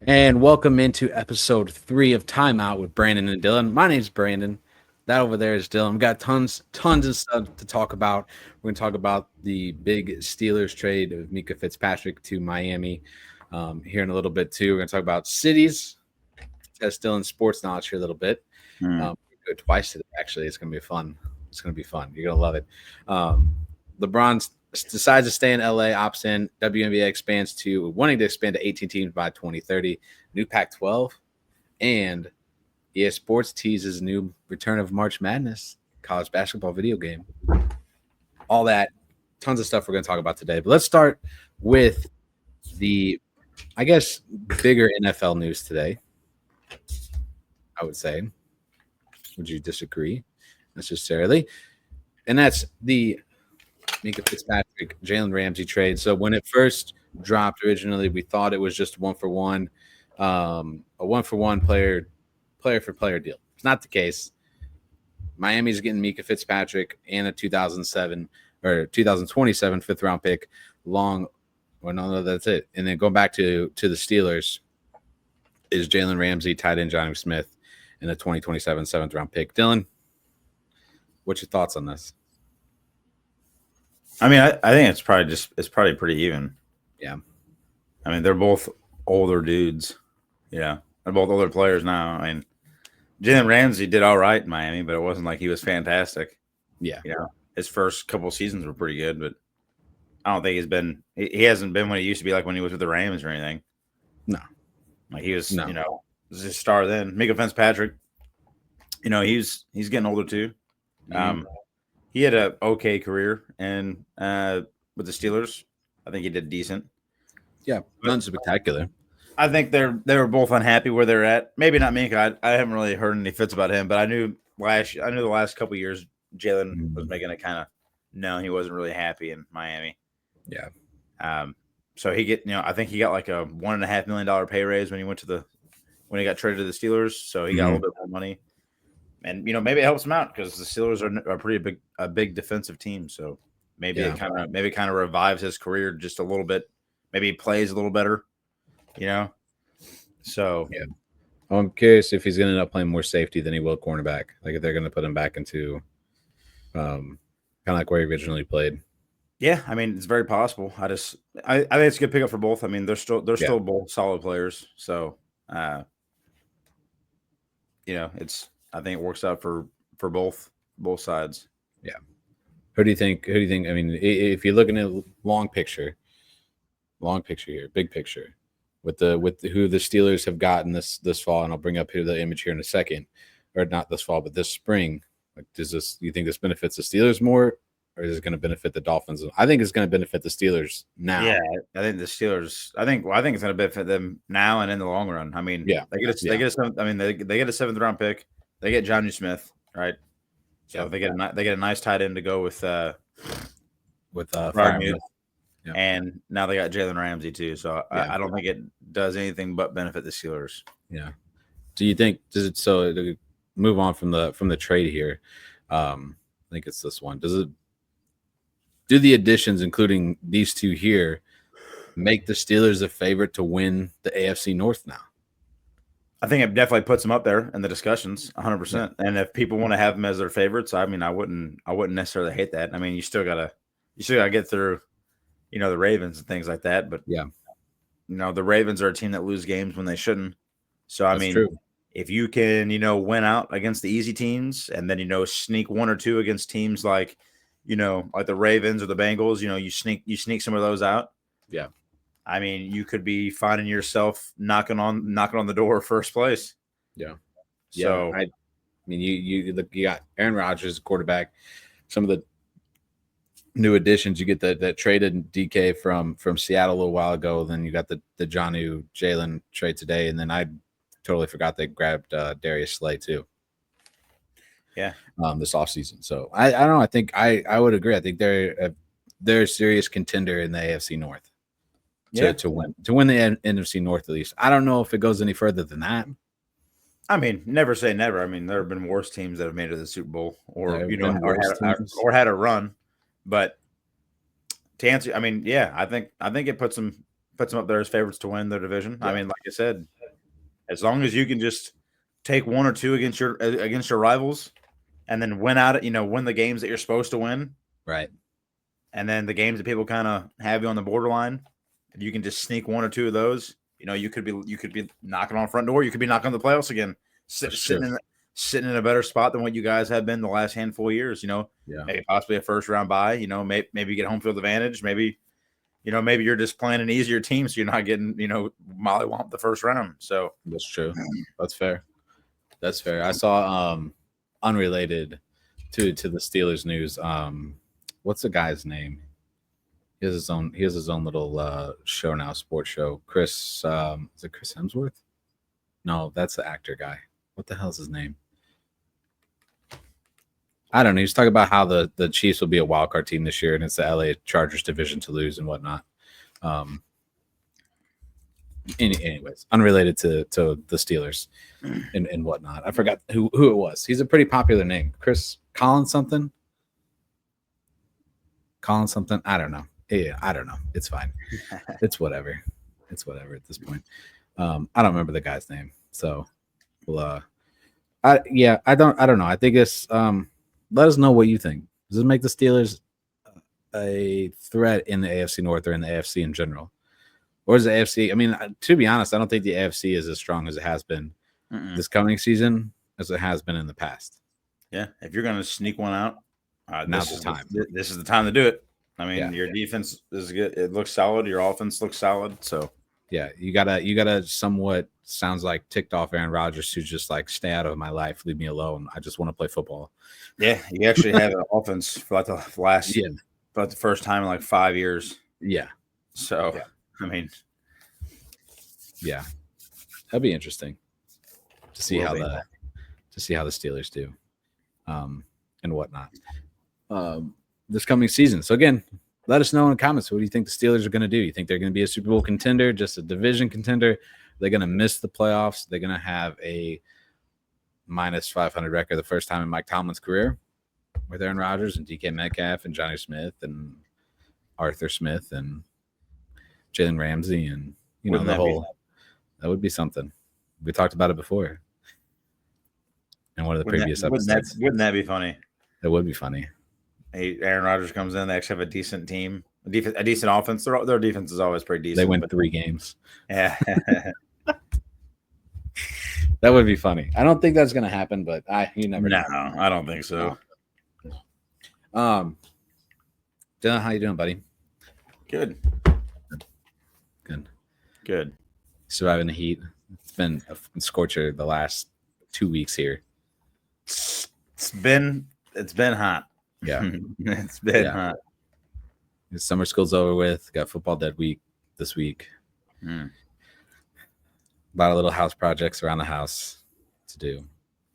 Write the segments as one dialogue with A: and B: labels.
A: And welcome into episode 3 of Timeout with Brandon and Dillon. My name's Brandon. That over there is Dylan. We've got tons of stuff to talk about. We're going to talk about the big Steelers trade of Mika Fitzpatrick to Miami here in a little bit, too. We're going to talk about cities, test Dylan's sports knowledge here a little bit. Go twice today, actually. It's going to be fun. It's going to be fun. You're going to love it. LeBron decides to stay in LA, opts in. WNBA expands to wanting to expand to 18 teams by 2030. New Pac-12, and EA Sports teases new return of March Madness, college basketball video game. All that, tons of stuff we're going to talk about today. But let's start with the, I guess, bigger NFL news today. I would say. Would you disagree necessarily? And that's the Mika Fitzpatrick, Jalen Ramsey trade. So when it first dropped originally, we thought it was just one for one, a one for one player for player deal. It's not the case. Miami's getting Mika Fitzpatrick and a 2027 fifth round pick. That's it. And then going back to the Steelers is Jalen Ramsey, tight end Johnny Smith, and a 2027 seventh round pick. Dylan, what's your thoughts on this?
B: I mean, I think it's probably pretty even.
A: Yeah.
B: I mean, they're both older dudes. Yeah. They're both older players now. I mean, Jalen Ramsey did all right in Miami, but it wasn't like he was fantastic.
A: Yeah.
B: You know, his first couple seasons were pretty good, but I don't think he hasn't been what he used to be like when he was with the Rams or anything.
A: No.
B: Like he was, was a star then. Mika Fitzpatrick, he's getting older too. Mm-hmm. He had an okay career and with the Steelers. I think he did decent.
A: Yeah, none spectacular.
B: I think they were both unhappy where they're at. Maybe not Mika. I haven't really heard any fits about him, but I knew the last couple of years Jalen was making it kind of known he wasn't really happy in Miami.
A: Yeah.
B: So I think he got like a $1.5 million pay raise when he when he got traded to the Steelers. So he got a little bit more money. And maybe it helps him out because the Steelers are a big defensive team. So maybe it kind of revives his career just a little bit. Maybe he plays a little better, So
A: yeah, I'm curious if he's going to end up playing more safety than he will cornerback. Like if they're going to put him back into, kind of like where he originally played.
B: Yeah, I mean it's very possible. I think it's a good pickup for both. I mean they're still both solid players. So, I think it works out for both sides.
A: Yeah. Who do you think? I mean, if you're looking at long picture here, big picture, with who the Steelers have gotten this fall, and I'll bring up here the image here in a second, or not this fall, but this spring. Like, do you think this benefits the Steelers more, or is it going to benefit the Dolphins? I think it's going to benefit the Steelers now.
B: Yeah, I think the Steelers. I think it's going to benefit them now and in the long run. I mean, they get a seventh round pick. They get Johnny Smith, right? So they get a nice tight end to go with Freiermuth. Yeah. And now they got Jalen Ramsey too. So I don't think it does anything but benefit the Steelers.
A: Yeah. Do you think to move on from the trade here? I think it's this one. Do the additions, including these two here, make the Steelers a favorite to win the AFC North now?
B: I think it definitely puts them up there in the discussions, 100%. And if people want to have them as their favorites, I mean, I wouldn't necessarily hate that. I mean, you still gotta get through, the Ravens and things like that. But the Ravens are a team that lose games when they shouldn't. So I mean, if you can, win out against the easy teams, and then sneak one or two against teams like the Ravens or the Bengals, you sneak some of those out.
A: Yeah.
B: I mean, you could be finding yourself knocking on the door of first place.
A: Yeah.
B: So
A: I mean, you got Aaron Rodgers, quarterback. Some of the new additions, you get that traded DK from Seattle a little while ago. Then you got the Jonnu Jalen trade today, and then I totally forgot they grabbed Darius Slay too.
B: Yeah.
A: This offseason. So I don't know. I think I would agree. I think they're a serious contender in the AFC North. To win the NFC North at least. I don't know if it goes any further than that.
B: I mean, never say never. I mean, there have been worse teams that have made it to the Super Bowl or had a run. But to answer, I mean, I think it puts them up there as favorites to win their division. Yeah. I mean, like I said, As long as you can just take one or two against your rivals, and then win the games that you're supposed to win,
A: right?
B: And then the games that people kind of have you on the borderline, if you can just sneak one or two of those, you could be knocking on the front door. You could be knocking on the playoffs again, sitting in a better spot than what you guys have been the last handful of years. Maybe possibly a first round bye. Maybe you get home field advantage. Maybe you're just playing an easier team, so you're not getting mollywomped the first round. So
A: that's true. That's fair. That's fair. I saw unrelated to the Steelers news. What's the guy's name? He has his own little show now, sports show. Chris, is it Chris Hemsworth? No, that's the actor guy. What the hell's his name? I don't know. He's talking about how the Chiefs will be a wild card team this year, and it's the LA Chargers division to lose and whatnot. Anyways, unrelated to the Steelers and whatnot. I forgot who it was. He's a pretty popular name. Chris Collins something. I don't know. Yeah, I don't know. It's fine. It's whatever. It's whatever at this point. I don't remember the guy's name. So, well, I don't know. I think it's let us know what you think. Does it make the Steelers a threat in the AFC North or in the AFC in general? Or is the AFC? I mean, to be honest, I don't think the AFC is as strong as it has been this coming season as it has been in the past.
B: Yeah, if you're going to sneak one out,
A: now's the time.
B: This is the time to do it. I mean, your defense is good. It looks solid. Your offense looks solid. So
A: yeah, you gotta somewhat sounds like ticked off Aaron Rodgers, who's just like, stay out of my life, leave me alone. I just want to play football.
B: Yeah, you actually have an offense for like the first time in like 5 years.
A: Yeah.
B: So I mean,
A: yeah, that'd be interesting to see how the Steelers do, and whatnot, this coming season. So again, let us know in the comments. What do you think the Steelers are going to do? You think they're going to be a Super Bowl contender, just a division contender? They're going to miss the playoffs. They're going to have a -500 record the first time in Mike Tomlin's career with Aaron Rodgers and DK Metcalf and Johnny Smith and Arthur Smith and Jalen Ramsey and that would be something. We talked about it before in one of the previous episodes.
B: Wouldn't that be funny?
A: That would be funny.
B: Aaron Rodgers comes in. They actually have a decent team, a decent offense. Their defense is always pretty decent.
A: They win 3 games.
B: Yeah.
A: That would be funny. I don't think that's going to happen, but you never know.
B: No, I don't think so.
A: Dylan, how you doing, buddy?
B: Good. Surviving
A: the heat. It's been a scorcher the last 2 weeks here.
B: It's been hot.
A: Yeah.
B: It's been hot.
A: Summer school's over with. Got football dead week this week. A lot of little house projects around the house to do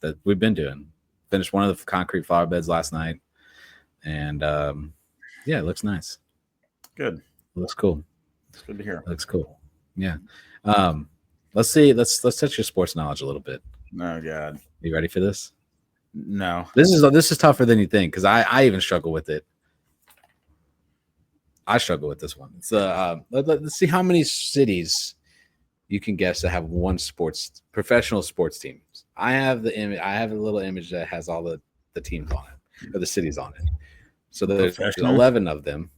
A: that we've been doing. Finished one of the concrete flower beds last night. And it looks nice.
B: Good.
A: It looks cool.
B: It's good to hear.
A: It looks cool. Yeah. Let's see. Let's touch your sports knowledge a little bit.
B: Oh God.
A: You ready for this?
B: No.
A: This is tougher than you think, because I even struggle with it. I struggle with this one. It's let's see how many cities you can guess that have one professional sports teams. I have the image. I have a little image that has all the teams on it, or the cities on it. So there's 11 of them.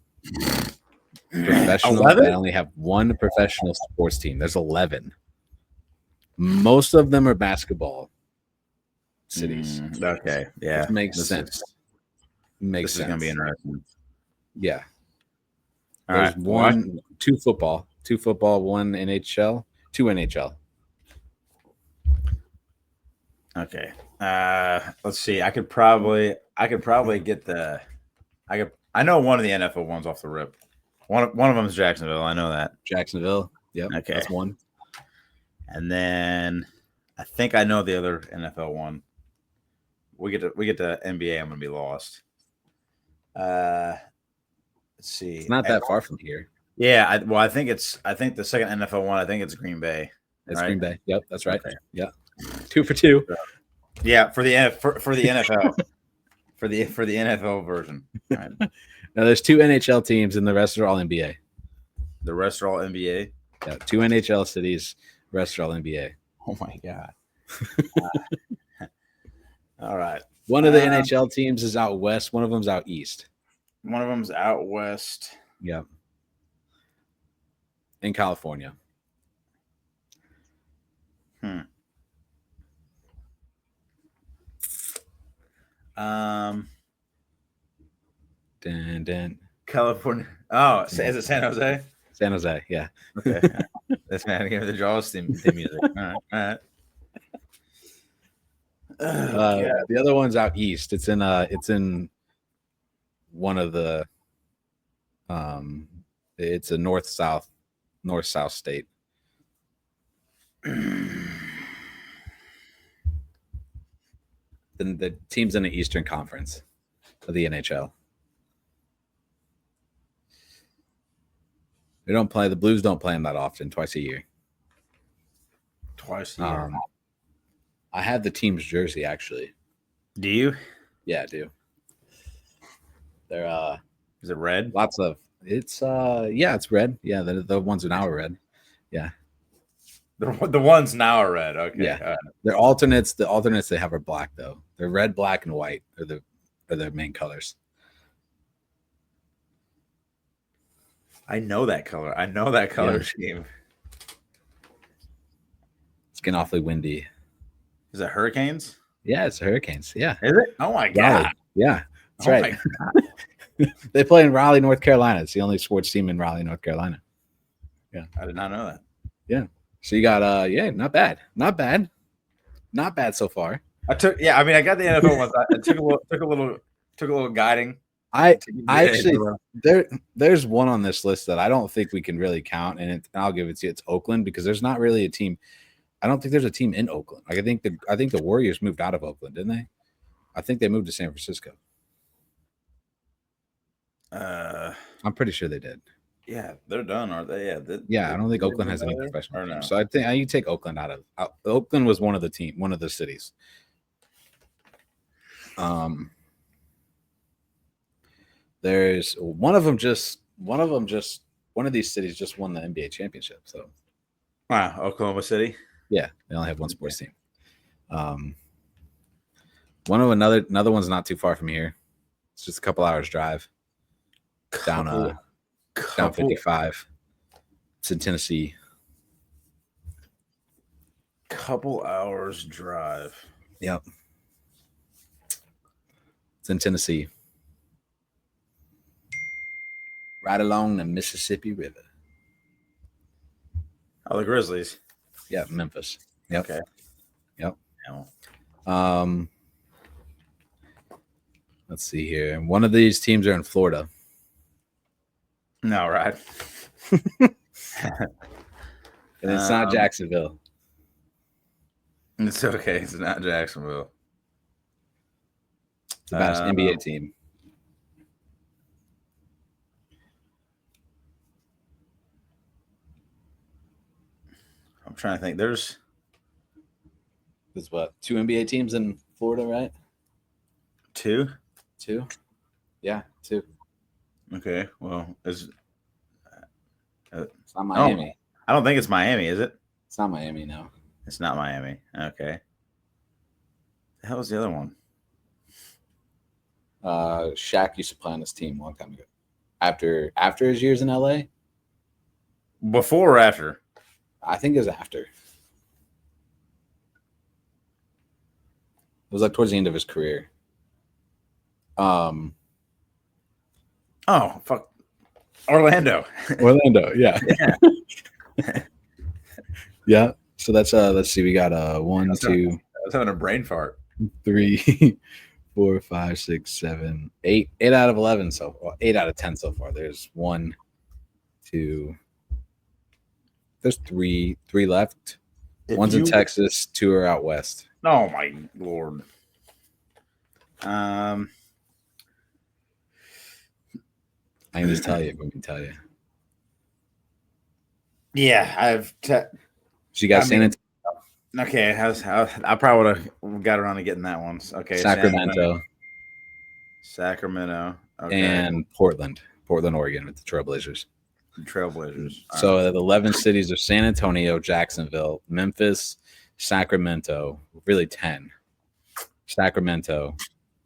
A: Professional. 11? They only have one professional sports team. There's 11. Most of them are basketball cities.
B: Okay. Yeah.
A: Which makes sense.
B: This is gonna be interesting.
A: Yeah.
B: There's
A: two football, one NHL, 2 NHL.
B: Okay. Let's see. I could probably get I know one of the NFL ones off the rip. One of them is Jacksonville. I know that.
A: Jacksonville. Yep.
B: Okay.
A: That's one.
B: And then I think I know the other NFL one. We get to NBA. I'm gonna be lost. Let's see.
A: It's not that far from here.
B: Yeah. I think the second NFL one. I think it's Green Bay.
A: It's right? Green Bay. Yep. That's right.
B: Okay.
A: Yeah. 2 for 2.
B: Yeah. For the NFL. for the NFL version. All right.
A: Now there's 2 NHL teams and the rest are all NBA.
B: The rest are all NBA.
A: Yeah, 2 NHL cities, rest are all NBA.
B: Oh my god. All right.
A: One of the NHL teams is out west. One of them's out east.
B: One of them's out west.
A: Yep. In California.
B: California. Oh, is it San Jose?
A: San Jose, yeah.
B: Okay. This man gave me the Jaws theme music. All right.
A: The other one's out east. It's in one of the it's a north south state. Then the team's in the Eastern Conference of the NHL. The Blues don't play them that often, twice a year.
B: Twice a year.
A: I have the team's jersey, actually.
B: Do you?
A: Yeah, I do. They're
B: is it red?
A: It's red. Yeah, the ones now are red. Yeah.
B: The ones now are red. Okay.
A: Yeah. They're alternates. The alternates they have are black though. They're red, black, and white are their main colors.
B: I know that color. I know that color scheme.
A: It's getting awfully windy.
B: Is it Hurricanes?
A: Yeah, it's Hurricanes. Yeah.
B: Is it? Oh my god.
A: Raleigh. Yeah. That's right. They play in Raleigh, North Carolina. It's the only sports team in Raleigh, North Carolina. Yeah.
B: I did not know that.
A: Yeah. So you got not bad. Not bad so far.
B: I got the NFL ones. I took a little guiding.
A: I actually there's one on this list that I don't think we can really count, and I'll give it to you. It's Oakland, because there's not really a team. I don't think there's a team in Oakland. Like I think the Warriors moved out of Oakland, didn't they? I think they moved to San Francisco. I'm pretty sure they did.
B: Yeah, they're done, aren't they?
A: Yeah, I don't think Oakland has any professional teams. So I think you take Oakland out. Oakland was one of the cities. There's one of these cities just won the NBA championship. So,
B: wow, Oklahoma City.
A: Yeah, they only have one sports team. Another one's not too far from here. It's just a couple hours drive down 55. It's in Tennessee.
B: Couple hours drive.
A: Yep. It's in Tennessee. Right along the Mississippi River.
B: Oh, the Grizzlies.
A: Yeah, Memphis. Yep.
B: Okay.
A: Yep.
B: No.
A: Let's see here. One of these teams are in Florida.
B: No, right.
A: And it's not Jacksonville.
B: It's okay. It's not Jacksonville.
A: It's the best NBA team.
B: I'm trying to think. There's
A: what? 2 NBA teams in Florida, right?
B: 2?
A: 2? Yeah, 2.
B: Okay. Well,
A: it's not Miami.
B: I don't think it's Miami, is it?
A: It's not Miami, no.
B: It's not Miami. Okay. The hell was the other one?
A: Shaq used to play on this team a long time ago. After his years in LA?
B: Before or after?
A: I think it was after. It was like towards the end of his career.
B: Oh, fuck. Orlando,
A: yeah. Yeah. So that's let's see, we got 1, 2.
B: I was having a brain fart.
A: 3, 4, 5, 6, 7, 8. 8 out of 11 so 8 out of 10 so far. There's 1, 2. There's three left. One's in Texas, 2 are out west.
B: Oh my lord.
A: I can just tell you. We can tell you.
B: Yeah, I've.
A: So you got San Antonio.
B: Okay, I probably would have got around to getting that one. Okay,
A: Sacramento.
B: Okay.
A: And Portland, Oregon, with the Trailblazers.
B: Trailblazers.
A: So the 11 cities are San Antonio, Jacksonville, Memphis, Sacramento, really 10. Sacramento,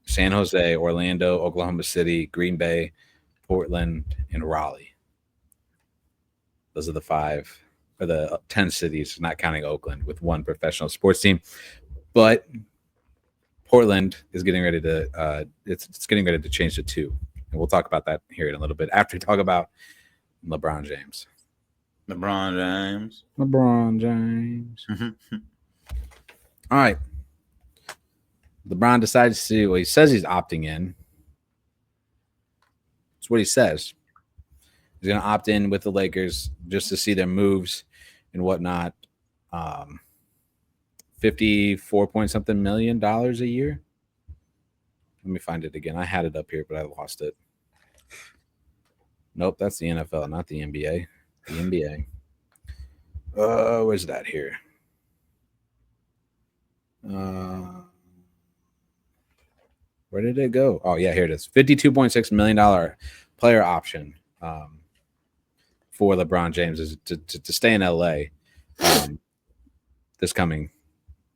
A: San Jose, Orlando, Oklahoma City, Green Bay, Portland, and Raleigh. Those are the 5 or the 10 cities, not counting Oakland, with one professional sports team. But Portland is getting ready to it's getting ready to change to 2. And we'll talk about that here in a little bit after we talk about LeBron James.
B: LeBron
A: James. All right. LeBron decides to, well, he says he's opting in. That's what he says. He's going to opt in with the Lakers just to see their moves and whatnot. 54 point something $million a year. Let me find it again. I had it up here, but I lost it. Nope, that's the NFL, not the NBA. The NBA. Where's that here? Where did it go? Oh, yeah, here it is. $52.6 million player option for LeBron James is to stay in LA this coming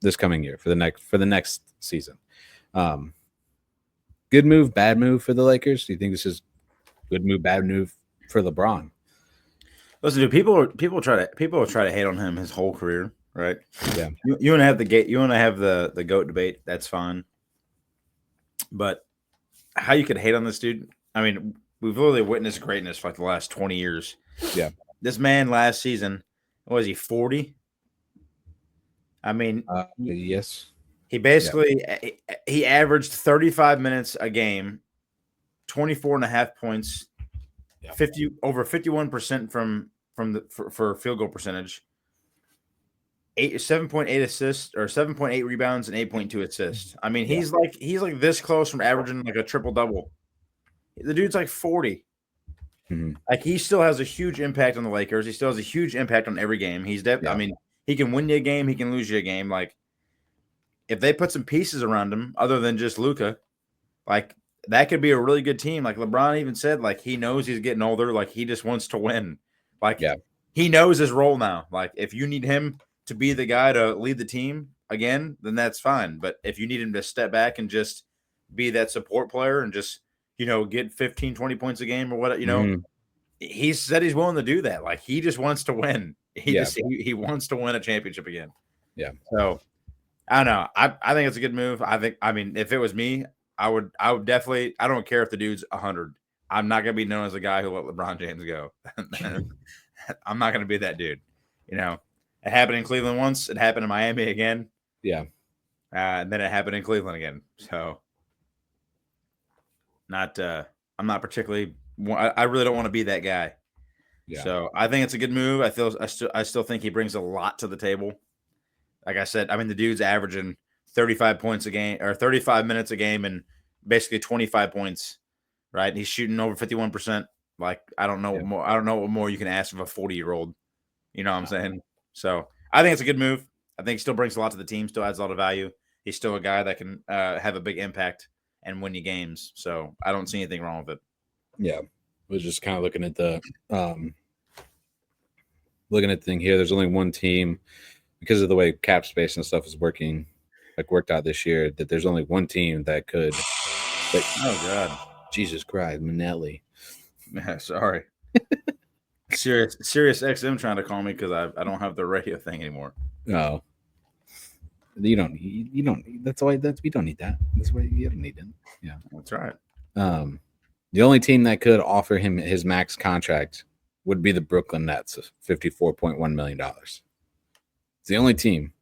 A: year for the next season. Good move, bad move for the Lakers? Do you think this is good move, bad move for LeBron?
B: Listen, dude, people try to hate on him his whole career, right?
A: Yeah.
B: You want to have the GOAT debate, that's fine. But how you could hate on this dude? I mean, we've literally witnessed greatness for like the last 20 years.
A: Yeah.
B: This man last season, what was he, 40? I mean,
A: yes.
B: He basically he averaged 35 minutes a game, 24.5 points, 51% for field goal percentage, 7.8 assists or 7.8 rebounds and 8.2 assists. I mean, he's like this close from averaging like a triple double. The dude's like 40.
A: Mm-hmm.
B: Like he still has a huge impact on the Lakers. He still has a huge impact on every game. I mean, he can win you a game, he can lose you a game. Like if they put some pieces around him other than just Luka, like that could be a really good team. Like LeBron even said, like he knows he's getting older. Like he just wants to win. Like he knows his role now. Like if you need him to be the guy to lead the team again, then that's fine. But if you need him to step back and just be that support player and just, get 15, 20 points a game or what, he said he's willing to do that. Like he just wants to win. He wants to win a championship again.
A: Yeah.
B: So I don't know. I think it's a good move. I mean, if it was me, I would definitely, I don't care if the dude's 100. I'm not going to be known as the guy who let LeBron James go. I'm not going to be that dude. It happened in Cleveland once. It happened in Miami again.
A: Yeah.
B: And then it happened in Cleveland again. So I'm not particularly, I really don't want to be that guy. Yeah. So I think it's a good move. I still think he brings a lot to the table. Like I said, I mean, the dude's averaging 35 points a game or 35 minutes a game and basically 25 points, right? He's shooting over 51%. Like, I don't know what more. I don't know what more you can ask of a 40-year-old. You know what I'm saying? So I think it's a good move. I think he still brings a lot to the team, still adds a lot of value. He's still a guy that can have a big impact and win you games. So I don't see anything wrong with it.
A: Yeah. We're just kind of looking at the thing here. There's only one team, because of the way cap space and stuff is worked out this year, that there's only one team that could.
B: Oh God,
A: Jesus Christ, Manelli.
B: Yeah, sorry. Sirius XM trying to call me because I don't have the radio thing anymore.
A: No, you don't. That's why. We don't need that. That's why you don't need it. Yeah,
B: that's right.
A: The only team that could offer him his max contract would be the Brooklyn Nets, $54.1 million. It's the only team.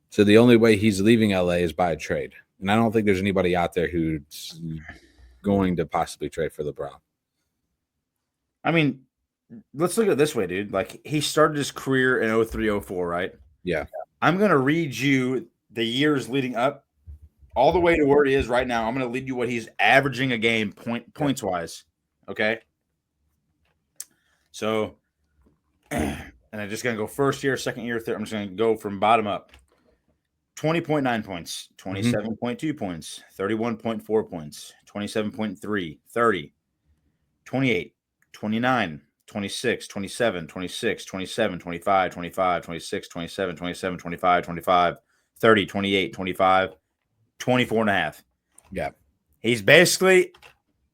A: So the only way he's leaving LA is by a trade. And I don't think there's anybody out there who's going to possibly trade for LeBron.
B: I mean, let's look at it this way, dude. Like, he started his career in 03-04, right?
A: Yeah.
B: I'm going to read you the years leading up all the way to where he is right now. I'm going to lead you what he's averaging a game points-wise, okay? So, and I'm just going to go first year, second year, third. I'm just going to go from bottom up. 20.9 points, 27.2 points, 31.4 points, 27.3, 30, 28, 29, 26, 27, 26, 27, 25, 25, 26, 27, 27, 25, 25, 30, 28, 25, 24 and a half.
A: Yeah.
B: He's basically,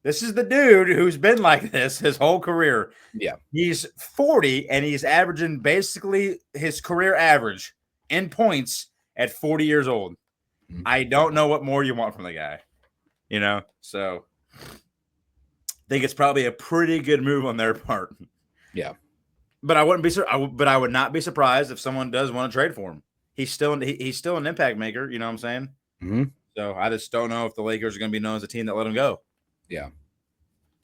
B: this is the dude who's been like this his whole career.
A: Yeah.
B: He's 40 and he's averaging basically his career average in points at 40 years old.
A: Mhm.
B: I don't know what more you want from the guy, so I think it's probably a pretty good move on their part.
A: Yeah.
B: But I would not be surprised if someone does want to trade for him. He's still an impact maker, you know what I'm saying?
A: Mm-hmm.
B: So I just don't know if the Lakers are going to be known as a team that let him go.
A: Yeah.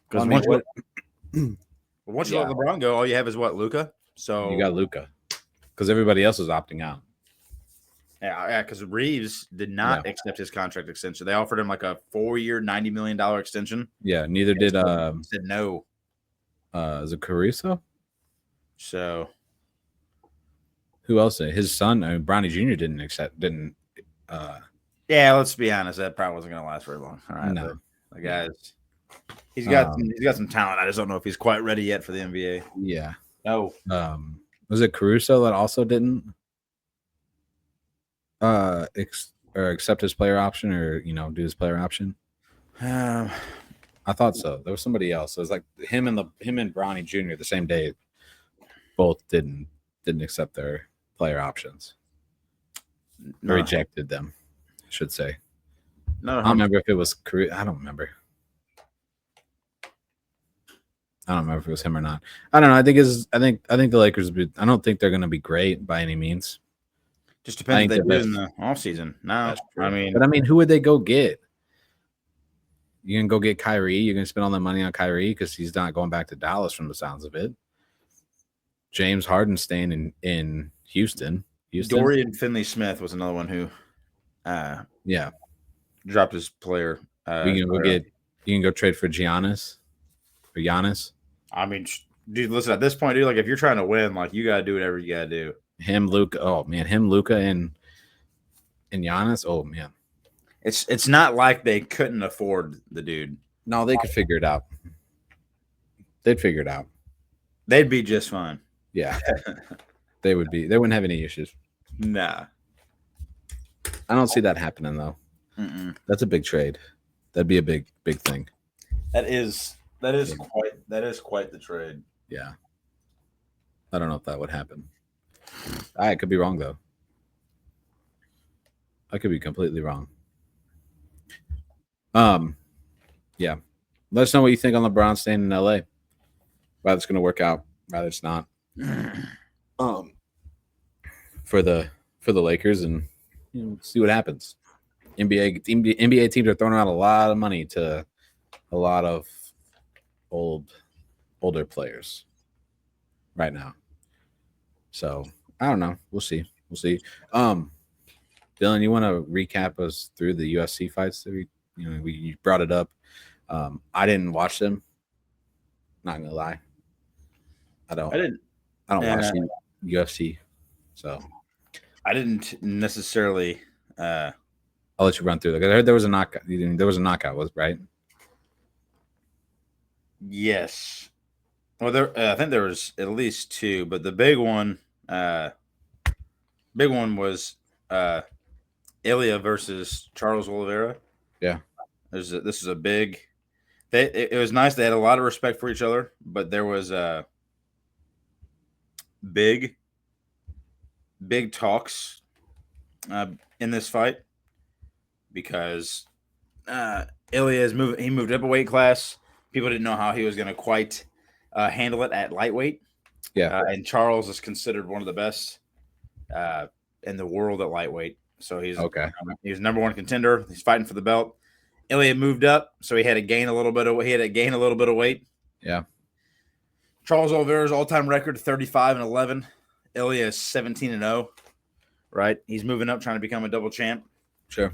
B: Because once you let LeBron go, all you have is what, Luka? So
A: you got Luka, because everybody else is opting out.
B: Yeah, because Reeves did not accept his contract extension. They offered him like a 4-year, $90 million extension.
A: Yeah, neither did
B: he said no.
A: Is it Caruso?
B: So
A: who else? His son, Bronny Jr. didn't.
B: Yeah, let's be honest. That probably wasn't going to last very long. All right,
A: no.
B: The guy's he's got some talent. I just don't know if he's quite ready yet for the NBA.
A: Yeah.
B: No.
A: Was it Caruso that also didn't accept his player option, or do his player option? I thought so. There was somebody else. It was like him and Bronny Jr. the same day. Both didn't accept their player options. No. Rejected them, I should say.
B: No,
A: I don't remember if it was Caruso. I don't remember if it was him or not. I don't know. I think the Lakers. I don't think they're going to be great by any means.
B: Just depends what they do in the offseason. No,
A: I mean, who would they go get? You can go get Kyrie. You're going to spend all that money on Kyrie because he's not going back to Dallas from the sounds of it. James Harden staying in Houston.
B: Dorian Finney-Smith was another one who, dropped his player.
A: You can go trade for Giannis or Giannis.
B: I mean, dude, listen. At this point, dude, like if you're trying to win, like you got to do whatever you got to do.
A: Luka, and Giannis. Oh man,
B: it's not like they couldn't afford the dude.
A: No, they could figure it out. They'd figure it out.
B: They'd be just fine.
A: Yeah, they would be. They wouldn't have any issues.
B: Nah,
A: I don't see that happening though.
B: Mm-mm.
A: That's a big trade. That'd be a big thing.
B: That is quite the trade.
A: Yeah, I don't know if that would happen. I could be wrong though. I could be completely wrong. Yeah. Let us know what you think on LeBron staying in LA. Whether it's going to work out, whether it's not. For the Lakers, and see what happens. NBA teams are throwing out a lot of money to a lot of older players right now. So I don't know. We'll see. Dylan, you want to recap us through the UFC fights that you brought it up. I didn't watch them. Not gonna lie. I don't watch UFC. So
B: I didn't necessarily.
A: I'll let you run through that. I heard there was a knockout. There was a knockout, was right?
B: Yes. Well, I think there was at least two, but the big one was Ilya versus Charles Oliveira.
A: Yeah.
B: This is a big. It was nice. They had a lot of respect for each other, but there was big talks in this fight because Ilya he moved up a weight class. People didn't know how he was going to quite handle it at lightweight.
A: Yeah,
B: and Charles is considered one of the best in the world at lightweight. So he's he's number one contender. He's fighting for the belt. Ilya moved up, so he had to gain a little bit of weight.
A: Yeah.
B: Charles Oliveira's all-time record 35-11. Ilya is 17-0. Right, he's moving up, trying to become a double champ.
A: Sure.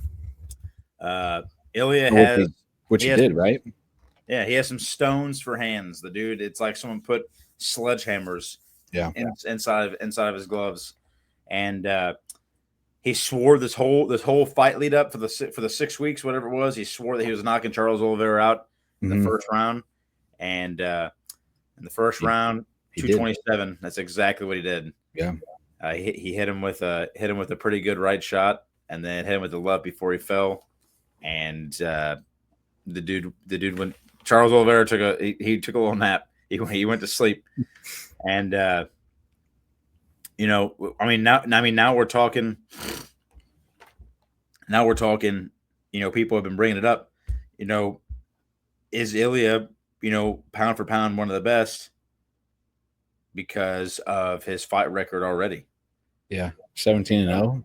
B: Ilya has,
A: which he did, right?
B: Yeah, he has some stones for hands. The dude, it's like someone put sledgehammers, inside of his gloves, and he swore this whole fight lead up for the 6 weeks, whatever it was. He swore that he was knocking Charles Oliveira out in the first round, and in the first round, 227. That's exactly what he did.
A: Yeah.
B: He hit him with a pretty good right shot, and then hit him with the left before he fell. And the dude went. Charles Oliveira he took a little nap. He went to sleep, and now we're talking. Now we're talking. People have been bringing it up. Is Ilya, pound for pound, one of the best because of his fight record already?
A: Yeah, 17-0.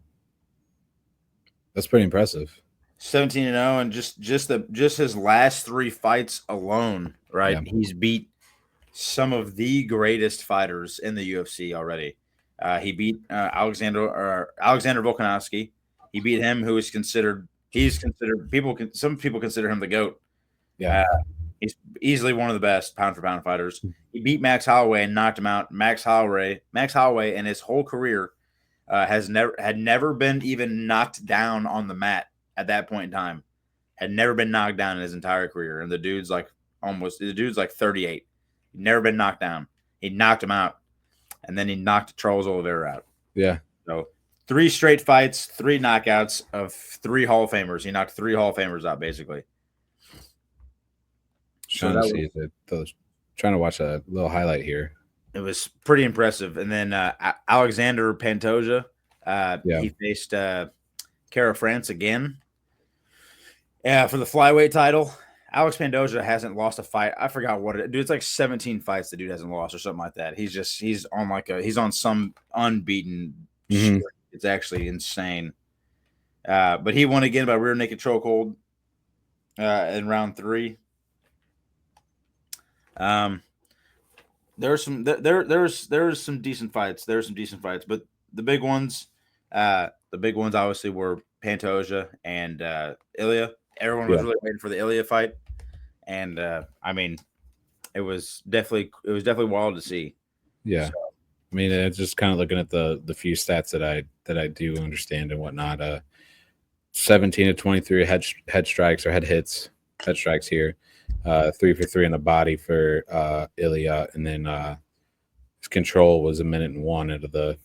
A: That's pretty impressive.
B: 17-0, and just his last 3 fights alone, right?
A: Yeah.
B: He's beat some of the greatest fighters in the UFC already. He beat Alexander Volkanovski. He beat him, who is considered. Some people consider him the GOAT.
A: Yeah.
B: He's easily one of the best pound for pound fighters. He beat Max Holloway and knocked him out. Max Holloway in his whole career had never been even knocked down on the mat at that point in time. Had never been knocked down in his entire career. And the dude's like 38. He'd never been knocked down. He knocked him out. And then he knocked Charles Oliveira out.
A: Yeah.
B: So 3 straight fights, 3 knockouts of 3 Hall of Famers. He knocked 3 Hall of Famers out, basically.
A: Trying to watch a little highlight here.
B: It was pretty impressive. And then Alexander Pantoja, he faced Kara France again. Yeah, for the flyweight title. Alex Pantoja hasn't lost a fight. I forgot what it. Dude, it's like 17 fights the dude hasn't lost or something like that. He's on some unbeaten streak. It's actually insane. But he won again by rear naked chokehold in round 3. There's some decent fights. There's some decent fights, but the big ones obviously were Pantoja and Ilya. Everyone was really waiting for the Ilya fight, and it was definitely wild to see.
A: Yeah, so. I mean, it's just kind of looking at the few stats that I do understand and whatnot. 17 to 23 head strikes or head strikes here. 3 for 3 in the body for Ilya, and then his control was 1 minute and 1 out of the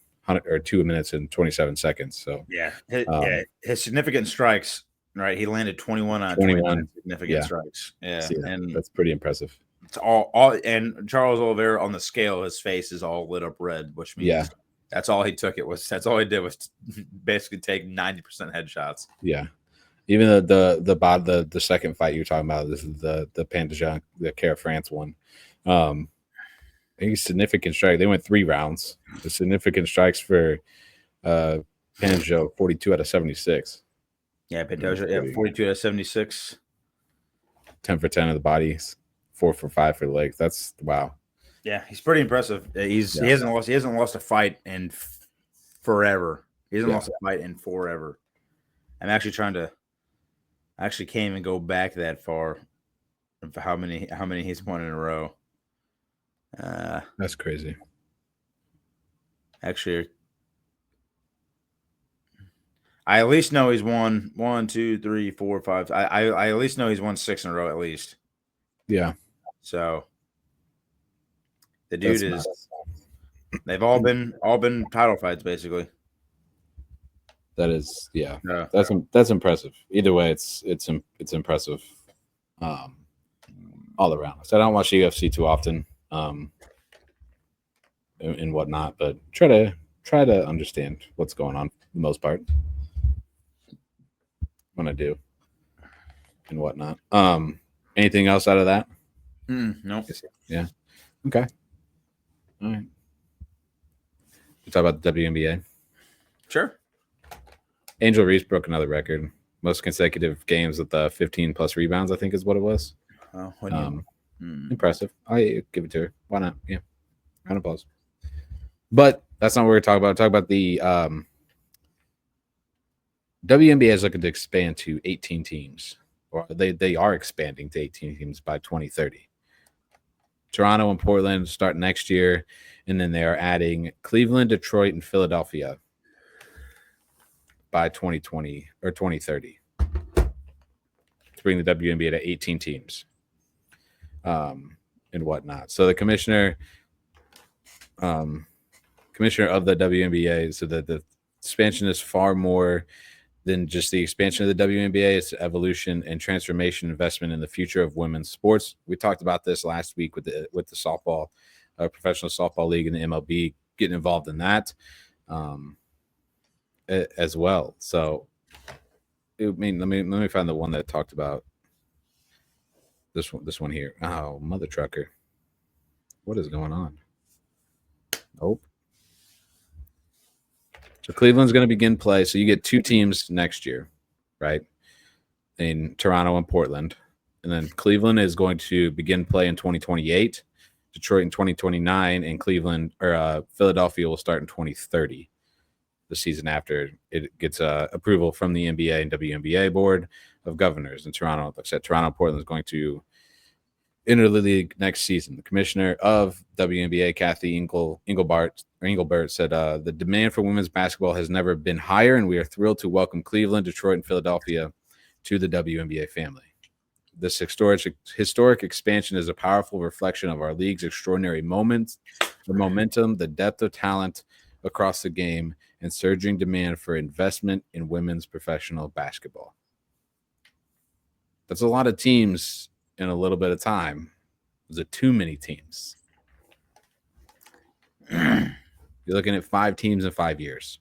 A: 2 minutes and 27 seconds. So
B: his significant strikes. Right, he landed 21 on 21 significant strikes. Yeah, and
A: that's pretty impressive.
B: It's all and Charles Oliveira on the scale, his face is all lit up red, which means that's all he took. That's all he did was basically take 90% headshots.
A: Yeah, even the second fight you're talking about, this is the Pantoja, the Kara France one. I think significant strike. They went 3 rounds. The significant strikes for Pantoja, 42 out of 76.
B: Yeah, Pantoja, 42 out of 76.
A: 10 for 10 of the bodies, 4 for 5 for the legs. That's wow.
B: Yeah, he's pretty impressive. He hasn't lost a fight in forever. He hasn't lost a fight in forever. I'm actually trying to. I actually can't even go back that far. For how many he's won in a row.
A: That's crazy.
B: Actually, I at least know he's won 1, 2, 3, 4, 5. I at least know he's won 6 in a row at least.
A: Yeah.
B: So the dude is. They've all been title fights basically.
A: That is, that's impressive. Either way, it's impressive, all around. So I don't watch UFC too often, and whatnot, but try to understand what's going on for the most part when I do and whatnot. Anything else out of that?
B: No.
A: Yeah. Okay. All right. We talk about the WNBA.
B: Sure.
A: Angel Reese broke another record. Most consecutive games with 15 plus rebounds, I think is what it was. Impressive. I give it to her. Why not? Yeah. Round of applause. But that's not what we're talking about. Talk about the WNBA is looking to expand to 18 teams. Or they are expanding to 18 teams by 2030. Toronto and Portland start next year, and then they are adding Cleveland, Detroit, and Philadelphia by 2020 or 2030 to bring the WNBA to 18 teams and whatnot. So the commissioner commissioner of the WNBA, so that the expansion is far more than just the expansion of the WNBA. It's evolution and transformation investment in the future of women's sports. We talked about this last week with the softball, professional softball league and the MLB getting involved in that as well. So, let me find the one that talked about this one. This one here. Oh, mother trucker! What is going on? Nope. So Cleveland's going to begin play. So you get two teams next year, right? In Toronto and Portland. And then Cleveland is going to begin play in 2028, Detroit in 2029, and Philadelphia will start in 2030, the season after it gets approval from the NBA and WNBA Board of Governors. In Toronto, like I said, Toronto, Portland is going to enter the league next season. The commissioner of WNBA, Kathy Engelbert, said the demand for women's basketball has never been higher, and we are thrilled to welcome Cleveland, Detroit, and Philadelphia to the WNBA family. This historic expansion is a powerful reflection of our league's extraordinary moments, the momentum, the depth of talent across the game, and surging demand for investment in women's professional basketball. That's a lot of teams in a little bit of time. Was it too many teams? You're looking at 5 teams in 5 years.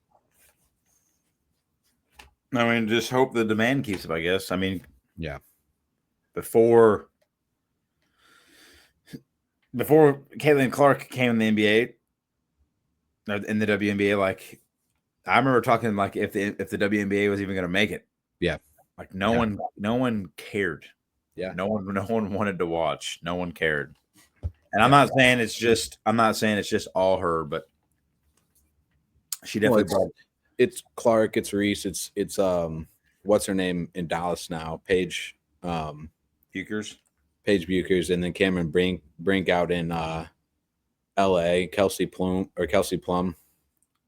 B: I mean, just hope the demand keeps up, I guess. I mean,
A: yeah.
B: Before Caitlin Clark came in the NBA, in the WNBA, like I remember talking like if the WNBA was even going to make it.
A: Yeah.
B: Like no one cared.
A: Yeah.
B: No one wanted to watch. No one cared. And I'm not saying it's just all her, but she definitely
A: it's Clark, it's Reese, it's what's her name in Dallas now? Paige
B: Buchers,
A: and then Cameron Brink out in LA, Kelsey Plum.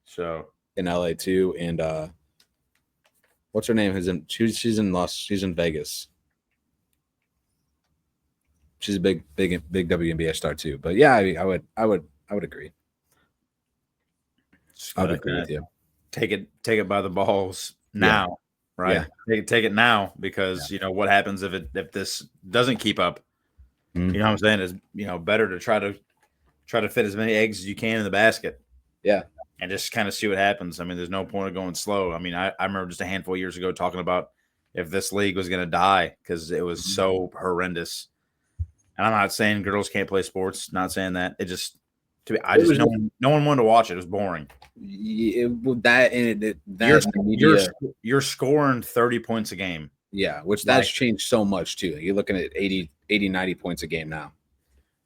B: So
A: in LA too. And what's her name? She's in Vegas. She's a big WNBA star too. But yeah, I would agree. I would agree with you.
B: Take it by the balls now, right? Yeah. Take it now, because you know what happens if this doesn't keep up. Mm-hmm. You know what I'm saying? Is better to try to fit as many eggs as you can in the basket.
A: Yeah.
B: And just kind of see what happens. I mean, there's no point of going slow. I mean, I remember just a handful of years ago talking about if this league was going to die because it was so horrendous. And I'm not saying girls can't play sports. Not saying that. It just no one wanted to watch it. It was boring. You're scoring 30 points a game.
A: Yeah, which that's changed so much too. You're looking at 80, 90 points a game now.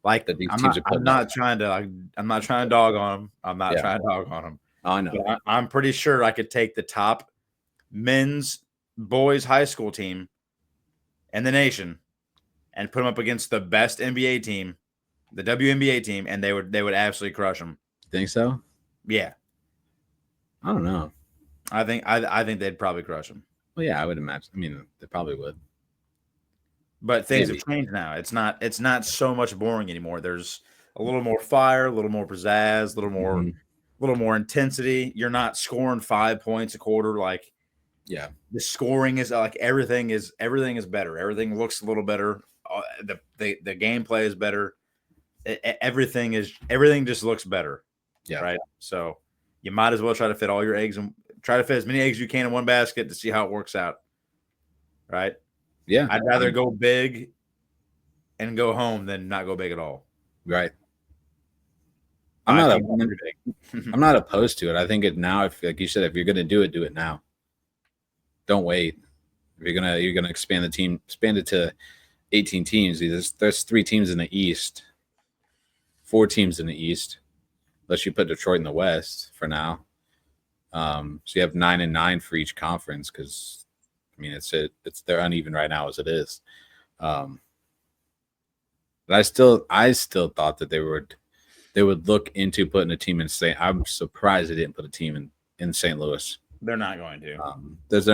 B: Like I'm not trying to dog on them. I'm not trying to dog on them.
A: I know.
B: But I'm pretty sure I could take the top men's boys high school team in the nation and put them up against the best NBA team, the WNBA team, and they would absolutely crush them.
A: Think so?
B: Yeah.
A: I don't know.
B: I think they'd probably crush them.
A: Well, yeah, I would imagine. I mean, they probably would.
B: But things have changed now. It's not so much boring anymore. There's a little more fire, a little more pizzazz, a little more intensity. You're not scoring 5 points a quarter. Like,
A: yeah,
B: the scoring is like everything is better. Everything looks a little better. The gameplay is better. Everything just looks better.
A: Yeah.
B: Right. So you might as well try to fit all your eggs and try to fit as many eggs as you can in one basket to see how it works out. Right.
A: Yeah.
B: I'd rather go big and go home than not go big at all.
A: Right. I'm not opposed to it. I think now, if like you said, if you're going to do it now. Don't wait. If you're gonna expand it to 18 teams. There's 3 teams in the East, 4 teams in the East, unless you put Detroit in the West for now. So you have 9 and 9 for each conference, because I mean they're uneven right now as it is. But I still thought that they would look into putting a team in St. I'm surprised they didn't put a team in St. Louis.
B: They're not going to.
A: Because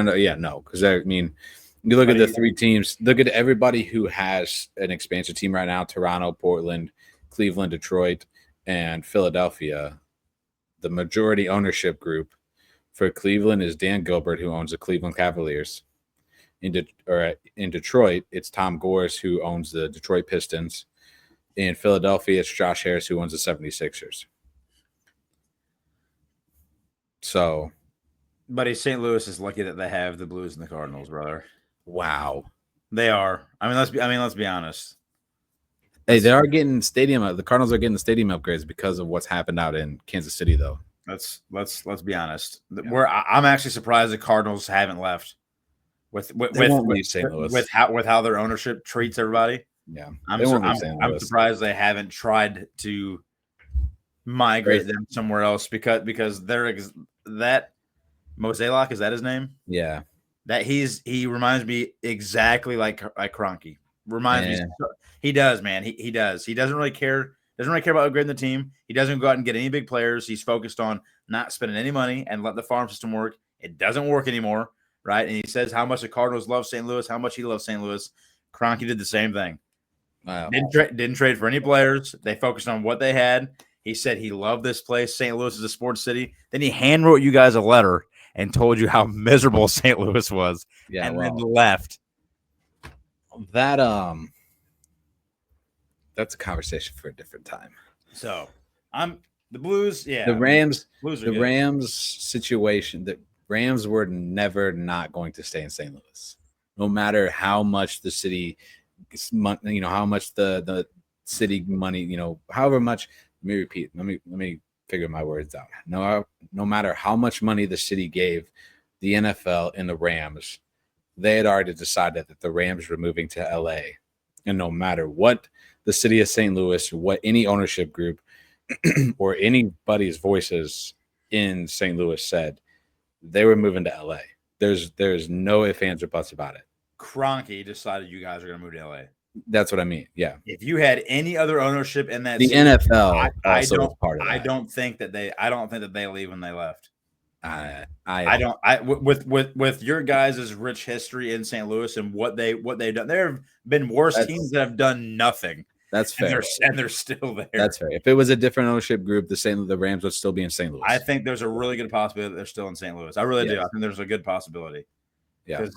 A: I mean, you look at the 3 teams. Look at everybody who has an expansion team right now: Toronto, Portland, Cleveland, Detroit, and Philadelphia, the majority ownership group for Cleveland is Dan Gilbert, who owns the Cleveland Cavaliers. In Detroit, it's Tom Gores, who owns the Detroit Pistons. In Philadelphia, it's Josh Harris, who owns the 76ers. So,
B: Buddy, St. Louis is lucky that they have the Blues and the Cardinals, brother.
A: wow.
B: They are. Let's be honest.
A: Hey, they are getting the Cardinals are getting the stadium upgrades because of what's happened out in Kansas City, though.
B: Let's be honest. I'm actually surprised the Cardinals haven't left with
A: St. Louis
B: with how their ownership treats everybody.
A: Yeah,
B: I'm surprised they haven't tried to migrate them somewhere else because they're that Mozeliak, is that his name?
A: Yeah,
B: that he reminds me exactly like Kroenke. Reminds me. He does, man. He does. He doesn't really care. Doesn't really care about upgrading the team. He doesn't go out and get any big players. He's focused on not spending any money and let the farm system work. It doesn't work anymore, right? And he says how much the Cardinals love St. Louis, how much he loves St. Louis. Kroenke did the same thing.
A: Wow.
B: Didn't trade for any players. They focused on what they had. He said he loved this place. St. Louis is a sports city. Then he handwrote you guys a letter and told you how miserable St. Louis was, then left.
A: That's a conversation for a different time.
B: So the Blues, yeah.
A: The Rams situation. The Rams were never not going to stay in St. Louis, no matter how much the city, how much the city money, however much. Let me repeat. Let me figure my words out. No matter how much money the city gave the NFL and the Rams, they had already decided that the Rams were moving to LA. And no matter what the city of St. Louis, what any ownership group or anybody's voices in St. Louis said, they were moving to LA. There's no ifs, ands, or buts about it.
B: Kroenke decided you guys are going to move to LA.
A: That's what I mean. Yeah.
B: If you had any other ownership in that,
A: the city, NFL
B: I don't think that they leave when they left. With your guys' rich history in St. Louis and what they've done, there have been worse teams that have done nothing.
A: That's fair,
B: and they're still there.
A: That's fair. If it was a different ownership group, the Rams would still be in St. Louis.
B: I think there's a really good possibility that they're still in St. Louis. I really do. I think there's a good possibility.
A: Yeah.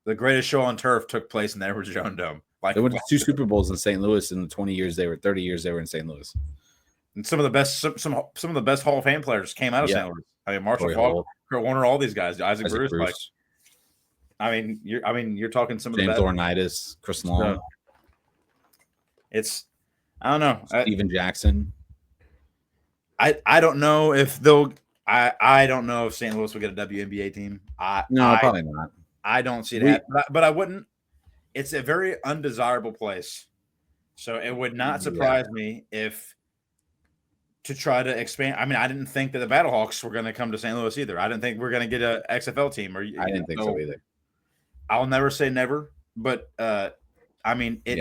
B: The greatest show on turf took place in the Edwards Jones Dome.
A: They went to 2 Super Bowls in St. Louis in the 30 years they were in St. Louis.
B: And some of the best Hall of Fame players came out of St. Louis. Marshall Faulk, Kurt Warner, all these guys, Isaac Bruce. You're talking some of
A: James
B: the
A: Laurinaitis, Chris Long.
B: I don't know.
A: Steven Jackson.
B: I don't know if they'll. I don't know if St. Louis will get a WNBA team.
A: Probably not.
B: I don't see that, but I wouldn't. It's a very undesirable place, so it would not surprise me if to try to expand. I didn't think that the Battlehawks were going to come to St. Louis either. I didn't think we're going to get a XFL team. I
A: didn't think so either.
B: I'll never say never, but it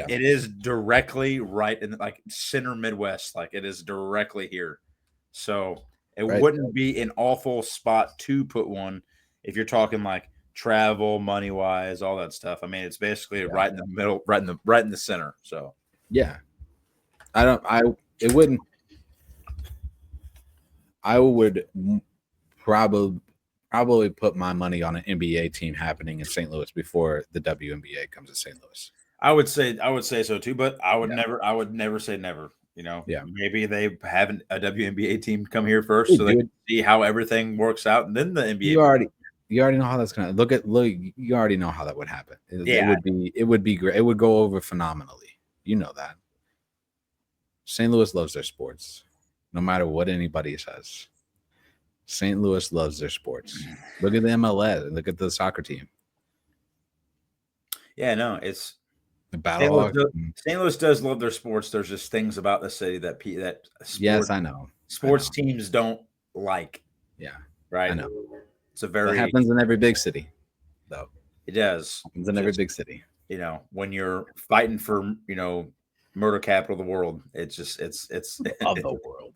B: is directly right in center Midwest. It is directly here, so it wouldn't be an awful spot to put one if you're talking travel, money wise, all that stuff. It's basically right in the middle, right in the center. So
A: yeah, I would probably put my money on an NBA team happening in St. Louis before the WNBA comes to St. Louis.
B: I would say so too, but I would never say never. Maybe they have a WNBA team come here first, so they can see how everything works out, and then the NBA.
A: You already know how that's gonna look. You already know how that would happen. It would be great. It would go over phenomenally. You know that. St. Louis loves their sports, no matter what anybody says. St. Louis loves their sports. Look at the MLS. Look at the soccer team.
B: Yeah, no, it's
A: the Battle.
B: St. Louis does love their sports. There's just things about the city that
A: yes, I know.
B: Sports teams don't like.
A: Yeah,
B: right.
A: I know.
B: It
A: happens in every big city, though.
B: It does.
A: It happens in every big city.
B: When you're fighting for murder capital of the world, it's
A: of the world.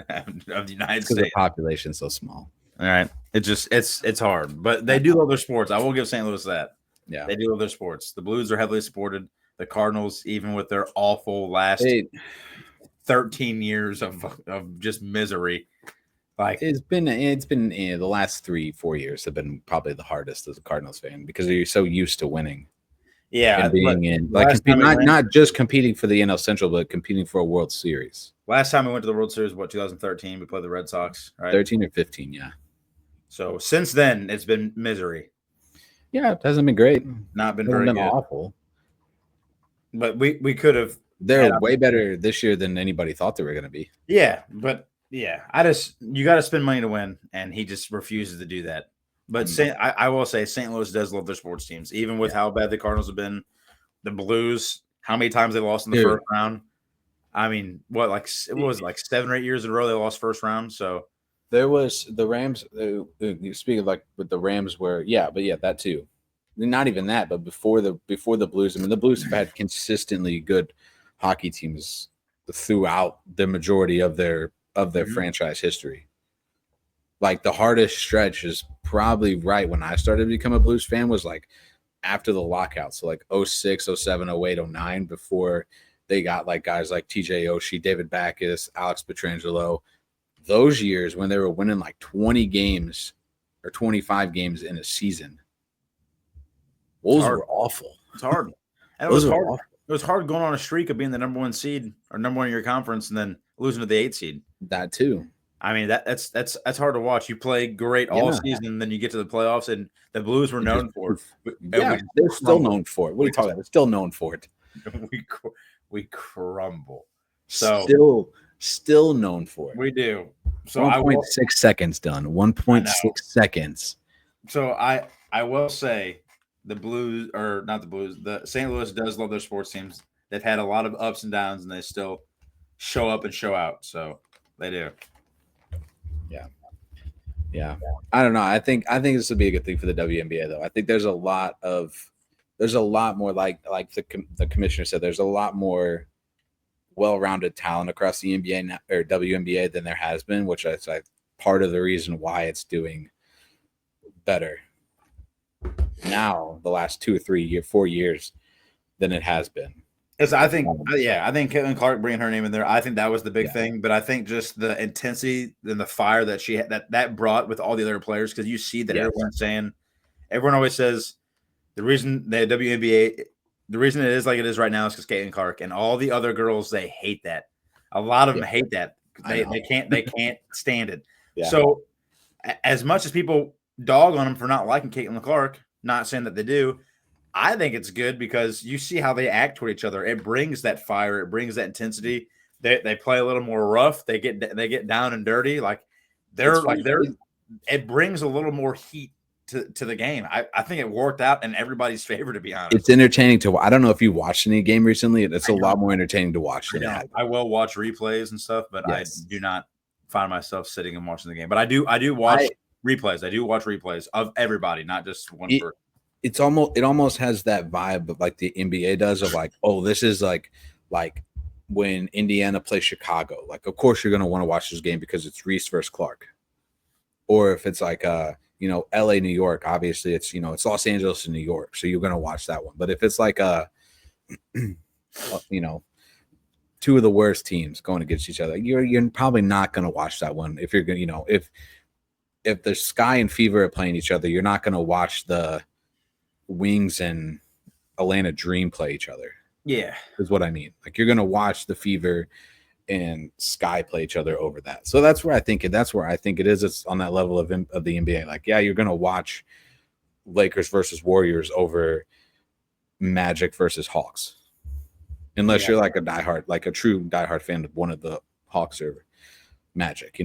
B: Of the United States.
A: Because the population's so small.
B: All right. It's hard. But they do love their sports. I will give St. Louis that.
A: Yeah.
B: They do love their sports. The Blues are heavily supported. The Cardinals, even with their awful last 13 years of just misery. Like
A: it's been the last 3-4 years have been probably the hardest as a Cardinals fan because you're so used to winning.
B: Yeah,
A: and being in like not just competing for the NL Central, but competing for a World Series.
B: Last time we went to the World Series, what, 2013? We played the Red Sox, right?
A: 13 or 15, yeah.
B: So since then, it's been misery.
A: Yeah, it hasn't been great.
B: Not been very good.
A: Awful.
B: But we could have.
A: They're way better this year than anybody thought they were going to be.
B: Yeah, but you got to spend money to win, and he just refuses to do that. But I will say St. Louis does love their sports teams, even with how bad the Cardinals have been. The Blues, how many times they lost in the first round? I mean, what, like it was like 7 or 8 years in a row they lost first round. So
A: there was the Rams. You speak of like with the Rams, where that too. Not even that, but before the Blues. I mean, the Blues have had consistently good hockey teams throughout the majority of their franchise history. Like the hardest stretch is probably right when I started to become a Blues fan was like after the lockout. So like 06, 07, 08, 09, before they got like guys like TJ Oshie, David Backes, Alex Pietrangelo. Those years when they were winning like 20 games or 25 games in a season. Those were awful.
B: It's hard. And it was hard. Awful. It was hard going on a streak of being the number 1 seed or number 1 in your conference and then losing to the 8th seed.
A: That too.
B: I mean, that's hard to watch. You play great all season, and then you get to the playoffs, and the Blues were known for it.
A: Yeah, they're still known for it. What are you talking about? They're still known for it.
B: We crumble. So
A: still known for it.
B: We do. So
A: 1.6 seconds done. 1.6 seconds.
B: So I will say the Blues, or not the Blues, the St. Louis does love their sports teams. They've had a lot of ups and downs, and they still show up and show out. So they do.
A: Yeah. I don't know. I think this would be a good thing for the WNBA though. I think there's a lot more like the commissioner said, there's a lot more well-rounded talent across the NBA or WNBA than there has been, which is like part of the reason why it's doing better now the last 2 or 3 4 years than it has been.
B: I think Caitlin Clark bringing her name in there, I think that was the big thing. But I think just the intensity and the fire that she had, that brought with all the other players, because you see that everyone always says the reason the WNBA, the reason it is like it is right now is because Caitlin Clark and all the other girls, they hate that. A lot of them hate that. They can't stand it. Yeah. So as much as people dog on them for not liking Caitlin Clark, not saying that they do, I think it's good because you see how they act toward each other. It brings that fire. It brings that intensity. They play a little more rough. They get down and dirty. It brings a little more heat to the game. I think it worked out in everybody's favor, to be honest.
A: It's entertaining to. I don't know if you watched any game recently. It's a lot more entertaining to watch.
B: I will watch replays and stuff, but I do not find myself sitting and watching the game. But I do watch replays. I do watch replays of everybody, not just one person.
A: It almost has that vibe of like the NBA does of like, oh, this is like when Indiana plays Chicago. Like, of course you're gonna want to watch this game because it's Reese versus Clark. Or if it's like LA, New York, obviously it's it's Los Angeles and New York, so you're gonna watch that one. But if it's like two of the worst teams going against each other, you're probably not gonna watch that one. If you're gonna, if the Sky and Fever are playing each other, you're not gonna watch the Wings and Atlanta Dream play each other.
B: Yeah,
A: is what I mean. Like you're gonna watch the Fever and Sky play each other over that. So that's where I think it is. It's on that level of the NBA. Like, yeah, you're gonna watch Lakers versus Warriors over Magic versus Hawks, unless you're like a true diehard fan of one of the Hawks or Magic.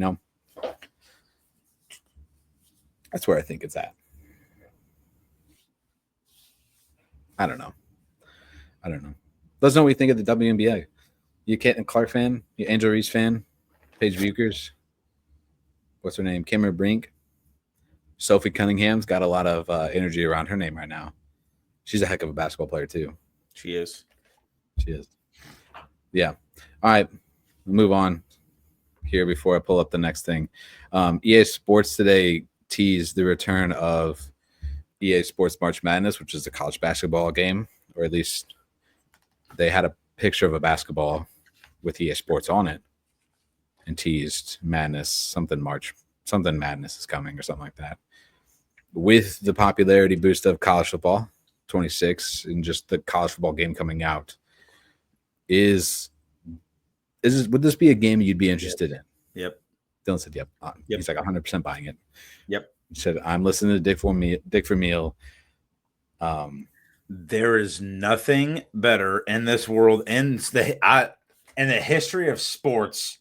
A: That's where I think it's at. I don't know. Let us know what you think of the WNBA. You Caitlin Clark fan? You Angel Reese fan? Paige Buchers? What's her name? Cameron Brink? Sophie Cunningham's got a lot of energy around her name right now. She's a heck of a basketball player too.
B: She is.
A: Yeah. All right. Move on here before I pull up the next thing. EA Sports today teased the return of EA Sports March Madness, which is a college basketball game, or at least they had a picture of a basketball with EA Sports on it and teased madness, something madness is coming or something like that. With the popularity boost of college football, 26, and just the college football game coming out, would this be a game you'd be interested in?
B: Yep.
A: Dylan said, yep. He's like 100% buying it.
B: Yep.
A: He said, I'm listening to Dick for Meal.
B: There is nothing better in this world, in the history of sports.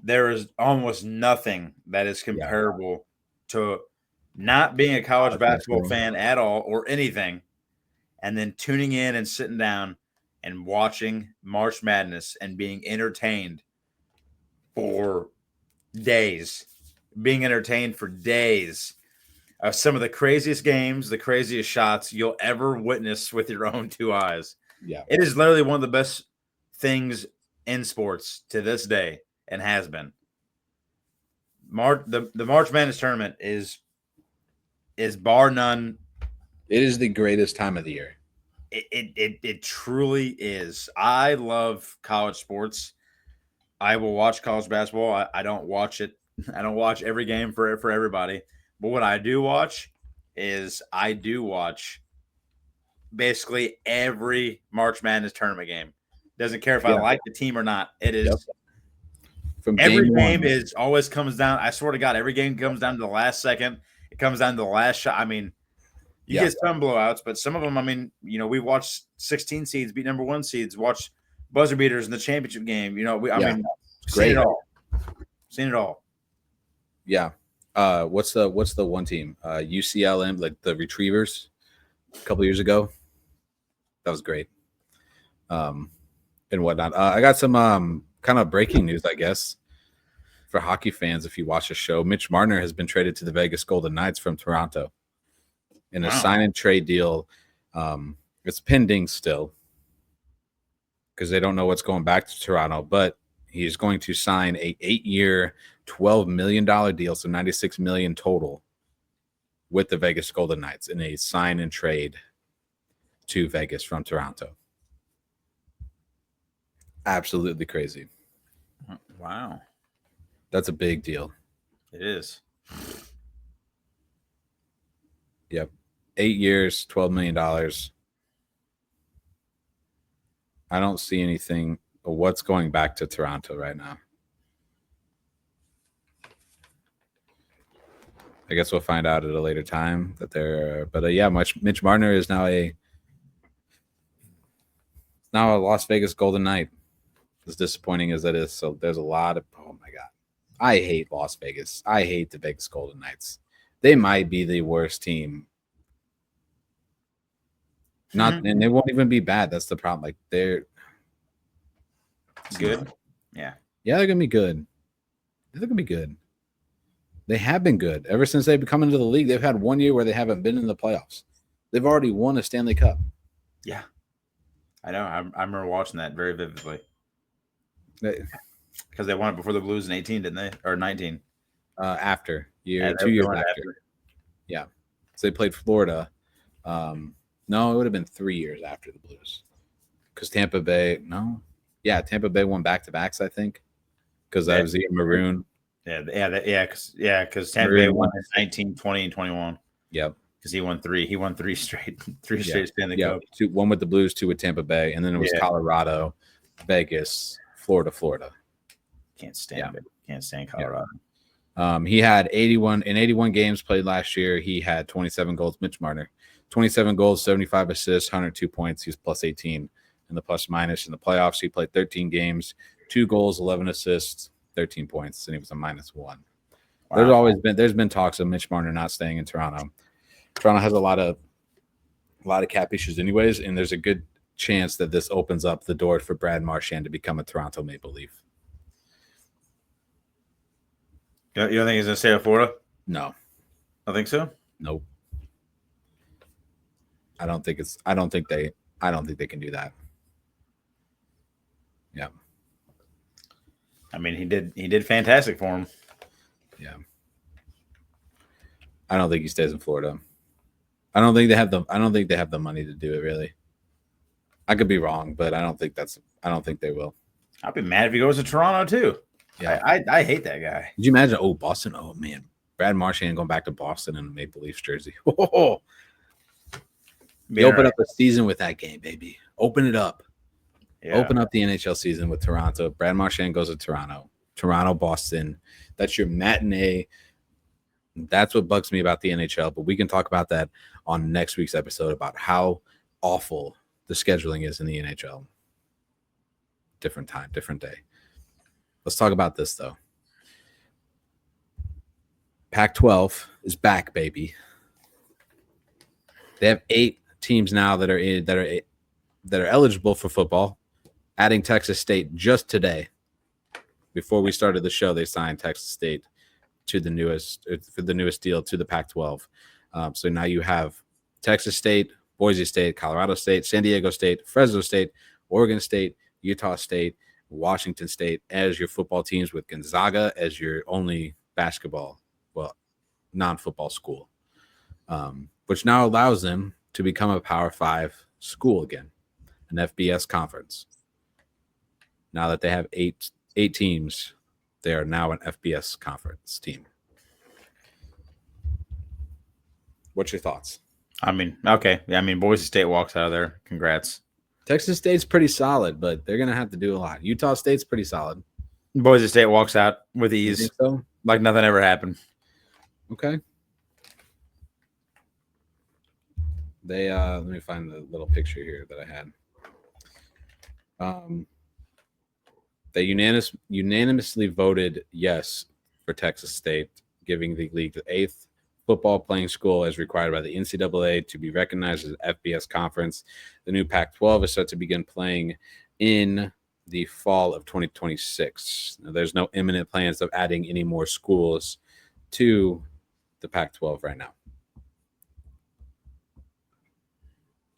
B: There is almost nothing that is comparable to not being a college basketball fan at all or anything, and then tuning in and sitting down and watching March Madness and being entertained for days, of some of the craziest games, the craziest shots you'll ever witness with your own two eyes.
A: Yeah.
B: It is literally one of the best things in sports to this day and has been. The March Madness tournament is bar none.
A: It is the greatest time of the year.
B: It truly is. I love college sports. I will watch college basketball. I don't watch it. I don't watch every game for everybody. But what I do watch is basically every March Madness tournament game. Doesn't care if I like the team or not. It is from every game is always comes down. I swear to God, every game comes down to the last second. It comes down to the last shot. I mean, you get some blowouts, but some of them, I mean, we watch 16 seeds beat number 1 seeds, watch buzzer beaters in the championship game. I mean, seen it all. Seen it all.
A: Yeah. What's the one team? UCLM, like the Retrievers a couple years ago. That was great. And whatnot. I got some kind of breaking news, I guess, for hockey fans. If you watch the show, Mitch Marner has been traded to the Vegas Golden Knights from Toronto in a sign and trade deal. It's pending still because they don't know what's going back to Toronto, but he's going to sign a 8-year, $12 million deal, so $96 million total, with the Vegas Golden Knights in a sign and trade to Vegas from Toronto. Absolutely crazy.
B: Wow.
A: That's a big deal.
B: It is.
A: Yep. 8 years, $12 million. I don't see anything of what's going back to Toronto right now. I guess we'll find out at a later time that they're, but Mitch Marner is now a Las Vegas Golden Knight. As disappointing as that is, so there's a lot of, oh my God, I hate Las Vegas. I hate the Vegas Golden Knights. They might be the worst team. And they won't even be bad. That's the problem. Like they're
B: good. Yeah,
A: they're gonna be good. They're gonna be good. They have been good ever since they've come into the league. They've had 1 year where they haven't been in the playoffs. They've already won a Stanley Cup.
B: Yeah, I know. I remember watching that very vividly. Because they won it before the Blues in 18, didn't they? Or 19?
A: After 2 years after. Yeah. So they played Florida. No, it would have been 3 years after the Blues. Because Tampa Bay, Tampa Bay won back-to-backs, I think. Because I was the Maroon.
B: Because Tampa Bay won in 19, 20, and 21.
A: Yep.
B: Because he won three straight Stanley Cup.
A: 1 with the Blues, 2 with Tampa Bay, and then it was Colorado, Vegas, Florida.
B: Can't stand Colorado.
A: He had 81 games played last year. He had 27 goals. Mitch Marner, 27 goals, 75 assists, 102 points. He's plus 18 in the plus minus. In the playoffs, he played 13 games, 2 goals, 11 assists, 13 points, and he was a -1. Wow. There's been talks of Mitch Marner not staying in Toronto. Toronto has a lot of cap issues anyways, and there's a good chance that this opens up the door for Brad Marchand to become a Toronto Maple Leaf.
B: You don't think he's gonna stay in Florida?
A: No,
B: I think so.
A: Nope. I don't think they can do that. Yeah.
B: I mean, he did fantastic for him.
A: Yeah. I don't think he stays in Florida. I don't think they have the money to do it, really. I could be wrong, but I don't think they will.
B: I'd be mad if he goes to Toronto too.
A: Yeah.
B: I hate that guy.
A: Did you imagine? Oh, Boston. Oh man, Brad Marchand going back to Boston in a Maple Leafs jersey. Oh, you open up the season with that game, baby. Open it up. Yeah. Open up the NHL season with Toronto. Brad Marchand goes to Toronto. Toronto, Boston. That's your matinee. That's what bugs me about the NHL. But we can talk about that on next week's episode about how awful the scheduling is in the NHL. Different time, different day. Let's talk about this, though. Pac-12 is back, baby. They have 8 teams now that are eligible for football, adding Texas State just today. Before we started the show, they signed Texas State to the newest deal to the Pac-12. So now you have Texas State, Boise State, Colorado State, San Diego State, Fresno State, Oregon State, Utah State, Washington State as your football teams, with Gonzaga as your only basketball, non-football school, which now allows them to become a Power 5 school again, an FBS conference. Now that they have eight teams, they are now an FBS conference team. What's your thoughts?
B: I mean, okay. Yeah, I mean, Boise State walks out of there. Congrats.
A: Texas State's pretty solid, but they're going to have to do a lot. Utah State's pretty solid.
B: Boise State walks out with ease. You think so? Like nothing ever happened.
A: Okay. They let me find the little picture here that I had. They unanimously voted yes for Texas State, giving the league the 8th football playing school as required by the NCAA to be recognized as an FBS conference. The new Pac-12 is set to begin playing in the fall of 2026. Now, there's no imminent plans of adding any more schools to the Pac-12 right now.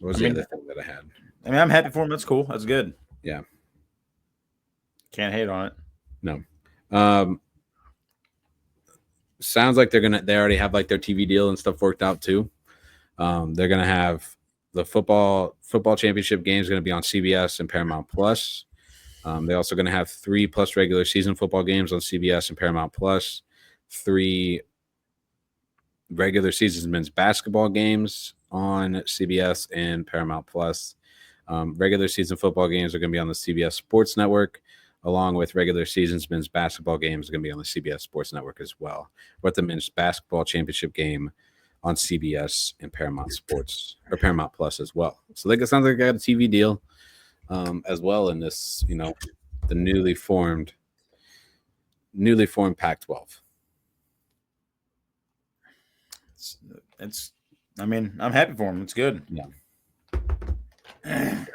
A: What was the other thing that I had?
B: I mean, I'm happy for them. That's cool. That's good.
A: Yeah.
B: Can't hate on it.
A: No. Sounds like they already have like their TV deal and stuff worked out too. They're gonna have the football championship games going to be on CBS and Paramount Plus. They're also going to have 3+ regular season football games on CBS and Paramount Plus, 3 regular season men's basketball games on CBS and Paramount Plus. Regular season football games are going to be on the CBS Sports Network, along with regular season men's basketball games are going to be on the CBS Sports Network as well. With the men's basketball championship game on CBS and Paramount Sports or Paramount Plus as well. So it sounds like they got a TV deal as well in this, the newly formed Pac-12.
B: It's I mean, I'm happy for him. It's good.
A: Yeah.
B: Do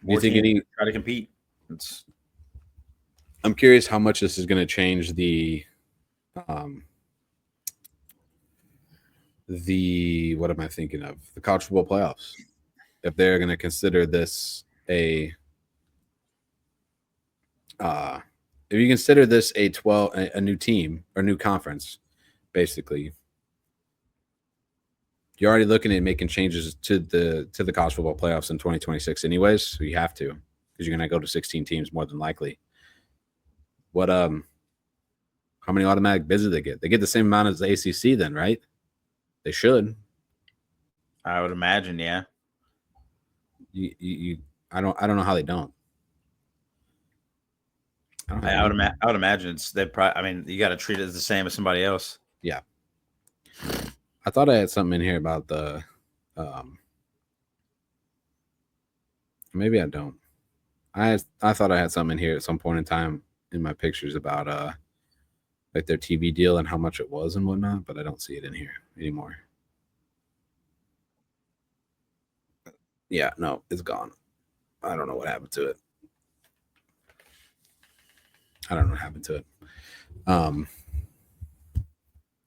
A: you think
B: try to compete?
A: I'm curious how much this is going to change the what am I thinking of? The college football playoffs. If they're going to consider this if you consider this a new team or new conference, basically, you're already looking at making changes to the college football playoffs in 2026 anyways, so you have to, because you're going to go to 16 teams more than likely. How many automatic bids do they get? They get the same amount as the ACC then, right? They should.
B: I would imagine, yeah.
A: I don't know how they don't.
B: I would imagine you got to treat it as the same as somebody else.
A: Yeah. I thought I had something in here about the maybe I don't. I thought I had something in here at some point in time in my pictures about like their TV deal and how much it was and whatnot, but I don't see it in here anymore. Yeah, no, it's gone. I don't know what happened to it.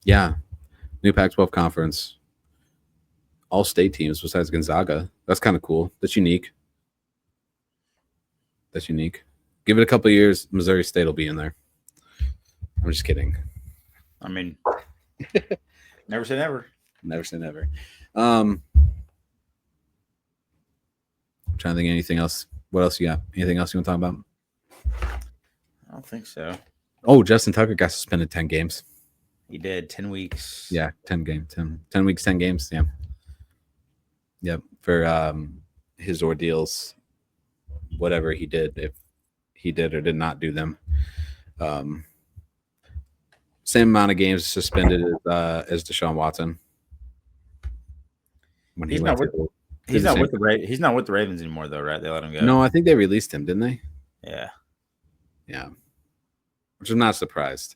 A: Yeah. New Pac-12 conference. All state teams besides Gonzaga. That's kind of cool. That's unique. Give it a couple of years, Missouri State will be in there. I'm just kidding.
B: I mean, never say never.
A: Never say never. I'm trying to think of anything else. What else you got? Anything else you want to talk about?
B: don't think so.
A: Oh, Justin Tucker got suspended 10 games.
B: He did 10 weeks.
A: Yeah, 10 games. 10 weeks, 10 games. Yeah. Yep. For his ordeals, whatever he did, if he did or did not do them. Same amount of games suspended as Deshaun Watson. When
B: He's not with the Ravens anymore, though, right? They let him go.
A: No, I think they released him, didn't they?
B: Yeah.
A: Yeah. Which I'm not surprised.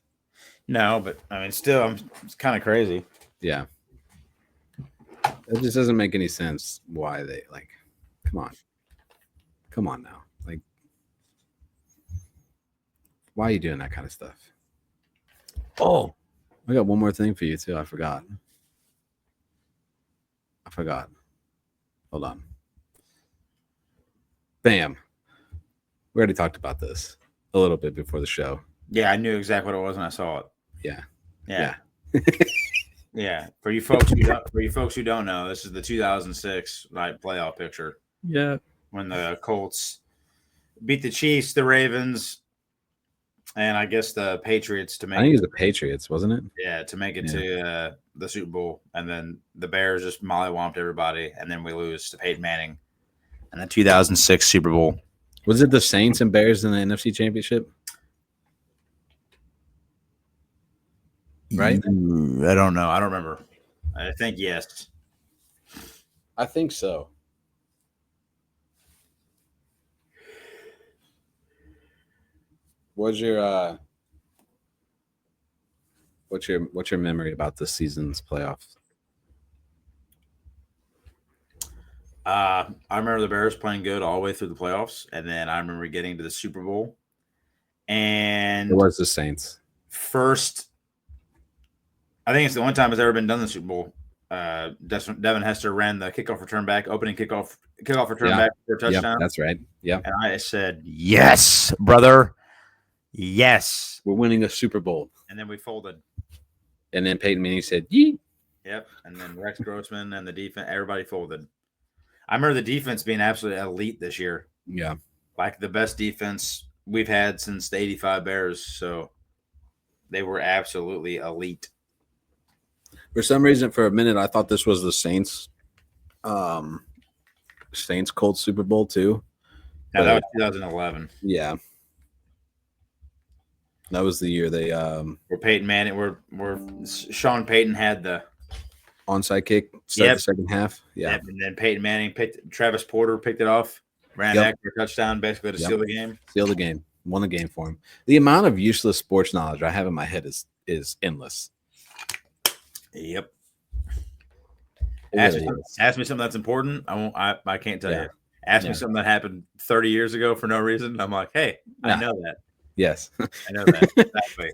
B: No, but I mean, still, it's kind of crazy.
A: Yeah. It just doesn't make any sense why they come on now. Like, why are you doing that kind of stuff? Oh, I got one more thing for you too. I forgot. Hold on. Bam. We already talked about this a little bit before the show.
B: Yeah, I knew exactly what it was when I saw it.
A: Yeah.
B: Yeah. For you folks who don't know, this is the 2006 playoff picture.
A: Yeah.
B: When the Colts beat the Chiefs, the Ravens, and I guess the Patriots to make.
A: I think it was the Patriots, wasn't it?
B: Yeah, to make it to the Super Bowl, and then the Bears just mollywomped everybody, and then we lose to Peyton Manning in the 2006 Super Bowl.
A: Was it the Saints and Bears in the NFC Championship? Right?
B: I don't know. I don't remember. I think yes.
A: I think so. What's your memory about this season's playoffs?
B: I remember the Bears playing good all the way through the playoffs, and then I remember getting to the Super Bowl. And
A: It was the Saints.
B: First, I think it's the only time it's ever been done in the Super Bowl. Devin Hester ran the kickoff return back, opening kickoff return back for a touchdown.
A: Yep, that's right. Yeah.
B: And I said, yes, brother. Yes.
A: We're winning a Super Bowl.
B: And then we folded.
A: And then Peyton Manning said, yee.
B: Yep. And then Rex Grossman and the defense, everybody folded. I remember the defense being absolutely elite this year.
A: Yeah.
B: Like the best defense we've had since the 85 Bears. So they were absolutely elite.
A: For some reason, for a minute, I thought this was the Saints Colts Super Bowl too.
B: Now that was 2011.
A: Yeah. That was the year they
B: where Peyton Manning, where Sean Payton had the
A: onside kick start the second half. Yeah.
B: And then Peyton Manning Travis Porter picked it off, ran back for a touchdown basically to seal the game.
A: Seal the game. Won the game for him. The amount of useless sports knowledge I have in my head is endless.
B: Yep. Ask me something that's important. I can't tell you. Ask me something that happened 30 years ago for no reason. I'm like, hey, I know that.
A: Yes.
B: I know that. Exactly.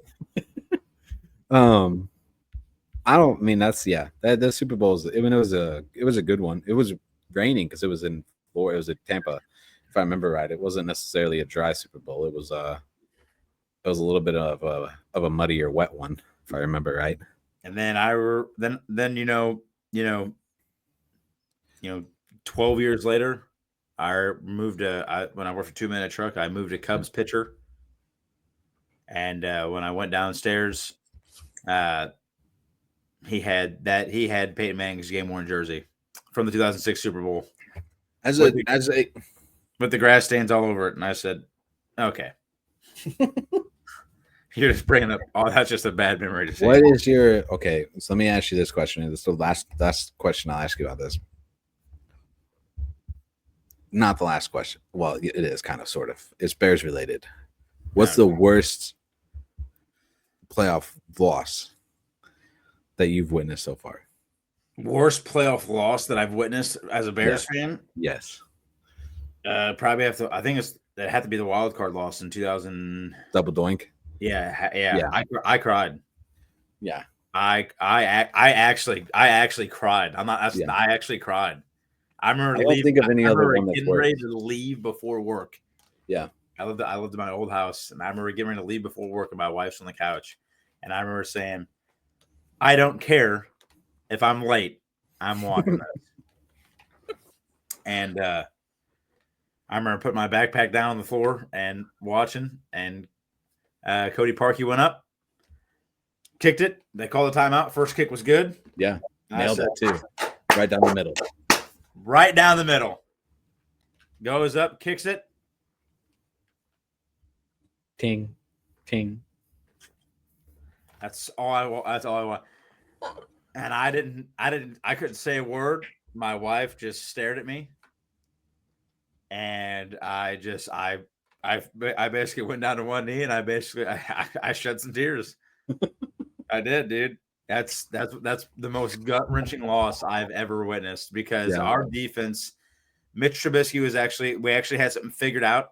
A: The Super Bowls. I mean, it was a good one. It was raining because it was in Florida. It was in Tampa, if I remember right. It wasn't necessarily a dry Super Bowl. It was a little bit of a muddy or wet one, if I remember right.
B: And then 12 years later, I moved when I worked for 2 Minute Truck, I moved a Cubs pitcher. And when I went downstairs, he had Peyton Manning's game-worn jersey from the 2006 Super Bowl. With the grass stains all over it. And I said, okay. You're just bringing up, that's just a bad memory to say.
A: What is your, okay, so let me ask you this question. This is the last question I'll ask you about this. Not the last question. Well, it is kind of, sort of. It's Bears related. What's the worst playoff loss that you've witnessed so far?
B: Worst playoff loss that I've witnessed as a Bears fan?
A: Yes.
B: Probably have to. I think it had to be the wild card loss in 2000.
A: Double doink.
B: Yeah. I cried.
A: Yeah.
B: I actually cried. I actually cried. I remember getting ready to leave before work.
A: Yeah.
B: I lived in my old house, and I remember getting ready to leave before work, and my wife's on the couch, and I remember saying, "I don't care if I'm late. I'm walking this." And I remember putting my backpack down on the floor and watching, and Cody Parkey went up, kicked it. They called the timeout. First kick was good.
A: Yeah, nailed it too. Right down the middle.
B: Right down the middle. Goes up, kicks it.
A: Ting, ting.
B: That's all I want. That's all I want. And I couldn't say a word. My wife just stared at me. And I basically went down to one knee and I shed some tears. I did, dude. That's the most gut-wrenching loss I've ever witnessed because our defense, Mitch Trubisky we actually had something figured out.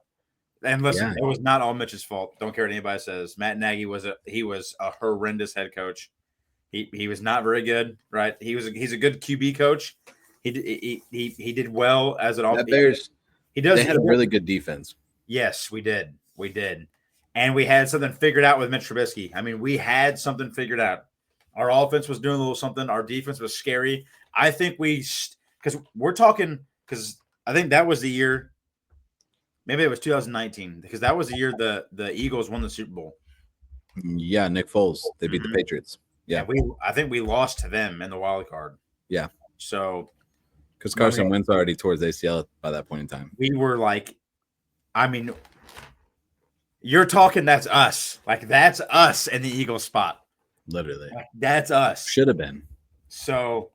B: And listen, it was not all Mitch's fault. Don't care what anybody says. Matt Nagy was a horrendous head coach. He was not very good, right? He's a good QB coach. He did well as an offense.
A: They had a really good defense.
B: Yes, we did. And we had something figured out with Mitch Trubisky. I mean, we had something figured out. Our offense was doing a little something. Our defense was scary. I think because I think that was the year, maybe it was 2019, because that was the year the Eagles won the Super Bowl.
A: Yeah, Nick Foles. They beat the Patriots. Yeah.
B: I think we lost to them in the wild card.
A: Yeah.
B: So
A: because Carson Wentz already towards ACL by that point in time.
B: We were like, I mean, you're talking that's us. Like, that's us in the Eagles spot.
A: Literally.
B: Like, that's us.
A: Should have been.
B: So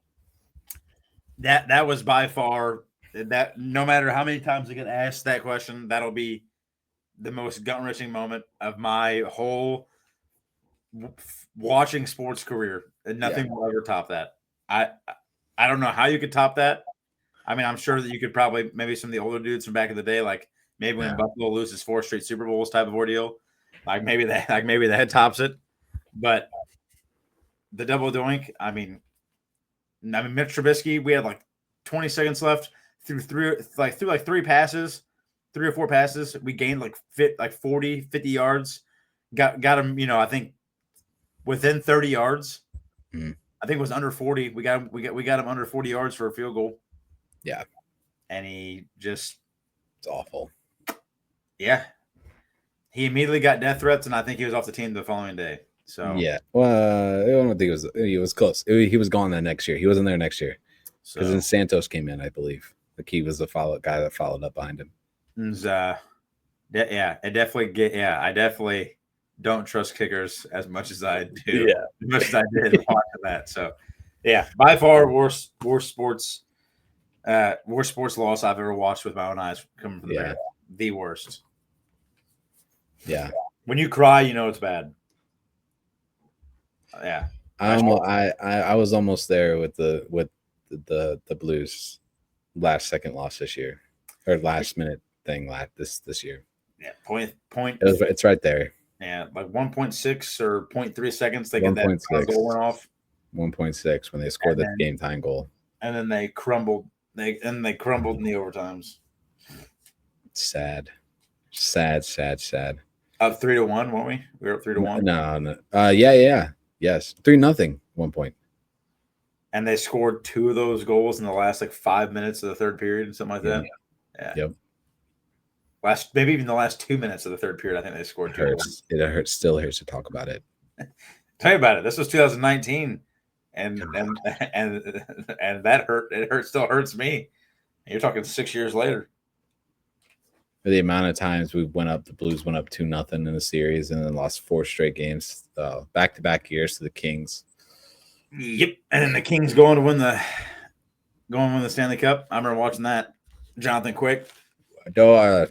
B: that was by far that, no matter how many times I get asked that question, that'll be the most gut-wrenching moment of my whole watching sports career. And nothing will ever top that. I don't know how you could top that. I mean, I'm sure that you could probably, maybe some of the older dudes from back in the day, like maybe when Buffalo loses 4 straight Super Bowls type of ordeal, like maybe that tops it. But the double doink, I mean, Mitch Trubisky, we had like 20 seconds left through 3 passes, 3 or 4 passes. We gained like 40, 50 yards. Got him, I think within 30 yards.
A: Mm.
B: I think it was under 40. We got him under 40 yards for a field goal.
A: Yeah.
B: And it's
A: awful.
B: Yeah. He immediately got death threats, and I think he was off the team the following day. So
A: yeah. Well, I don't think he was close. He was gone that next year. He wasn't there next year. Because then Santos came in, I believe. Like he was the guy that followed up behind him.
B: I definitely don't trust kickers as much as I do.
A: Yeah.
B: As much as I did after that. So yeah, by far worst sports loss I've ever watched with my own eyes coming from the worst.
A: Yeah.
B: When you cry, you know it's bad. Yeah.
A: I was almost there with the Blues last second loss this year, or last minute thing this year.
B: Yeah, point.
A: It's right there.
B: Yeah, like 1.6 or 0.3 seconds. They get that goal went off.
A: 1.6 when they scored that game tying goal,
B: and then they crumbled. They crumbled in the overtimes.
A: Sad.
B: Up 3-1, weren't we? We were up 3-1.
A: No. Yeah. Yes, 3-0. 1 point.
B: And they scored 2 of those goals in the last 5 minutes of the third period and something like that. Yeah.
A: Yep.
B: Maybe even the last 2 minutes of the third period, I think they scored 2 goals.
A: It still hurts to talk about it.
B: Tell you about it. This was 2019, and that hurt. It still hurts me. And you're talking 6 years later.
A: For the amount of times the Blues went up 2-0 in the series and then lost 4 straight games, back-to-back years to the Kings.
B: Yep, and then the Kings going to win the Stanley Cup. I remember watching that. Jonathan Quick,
A: Drew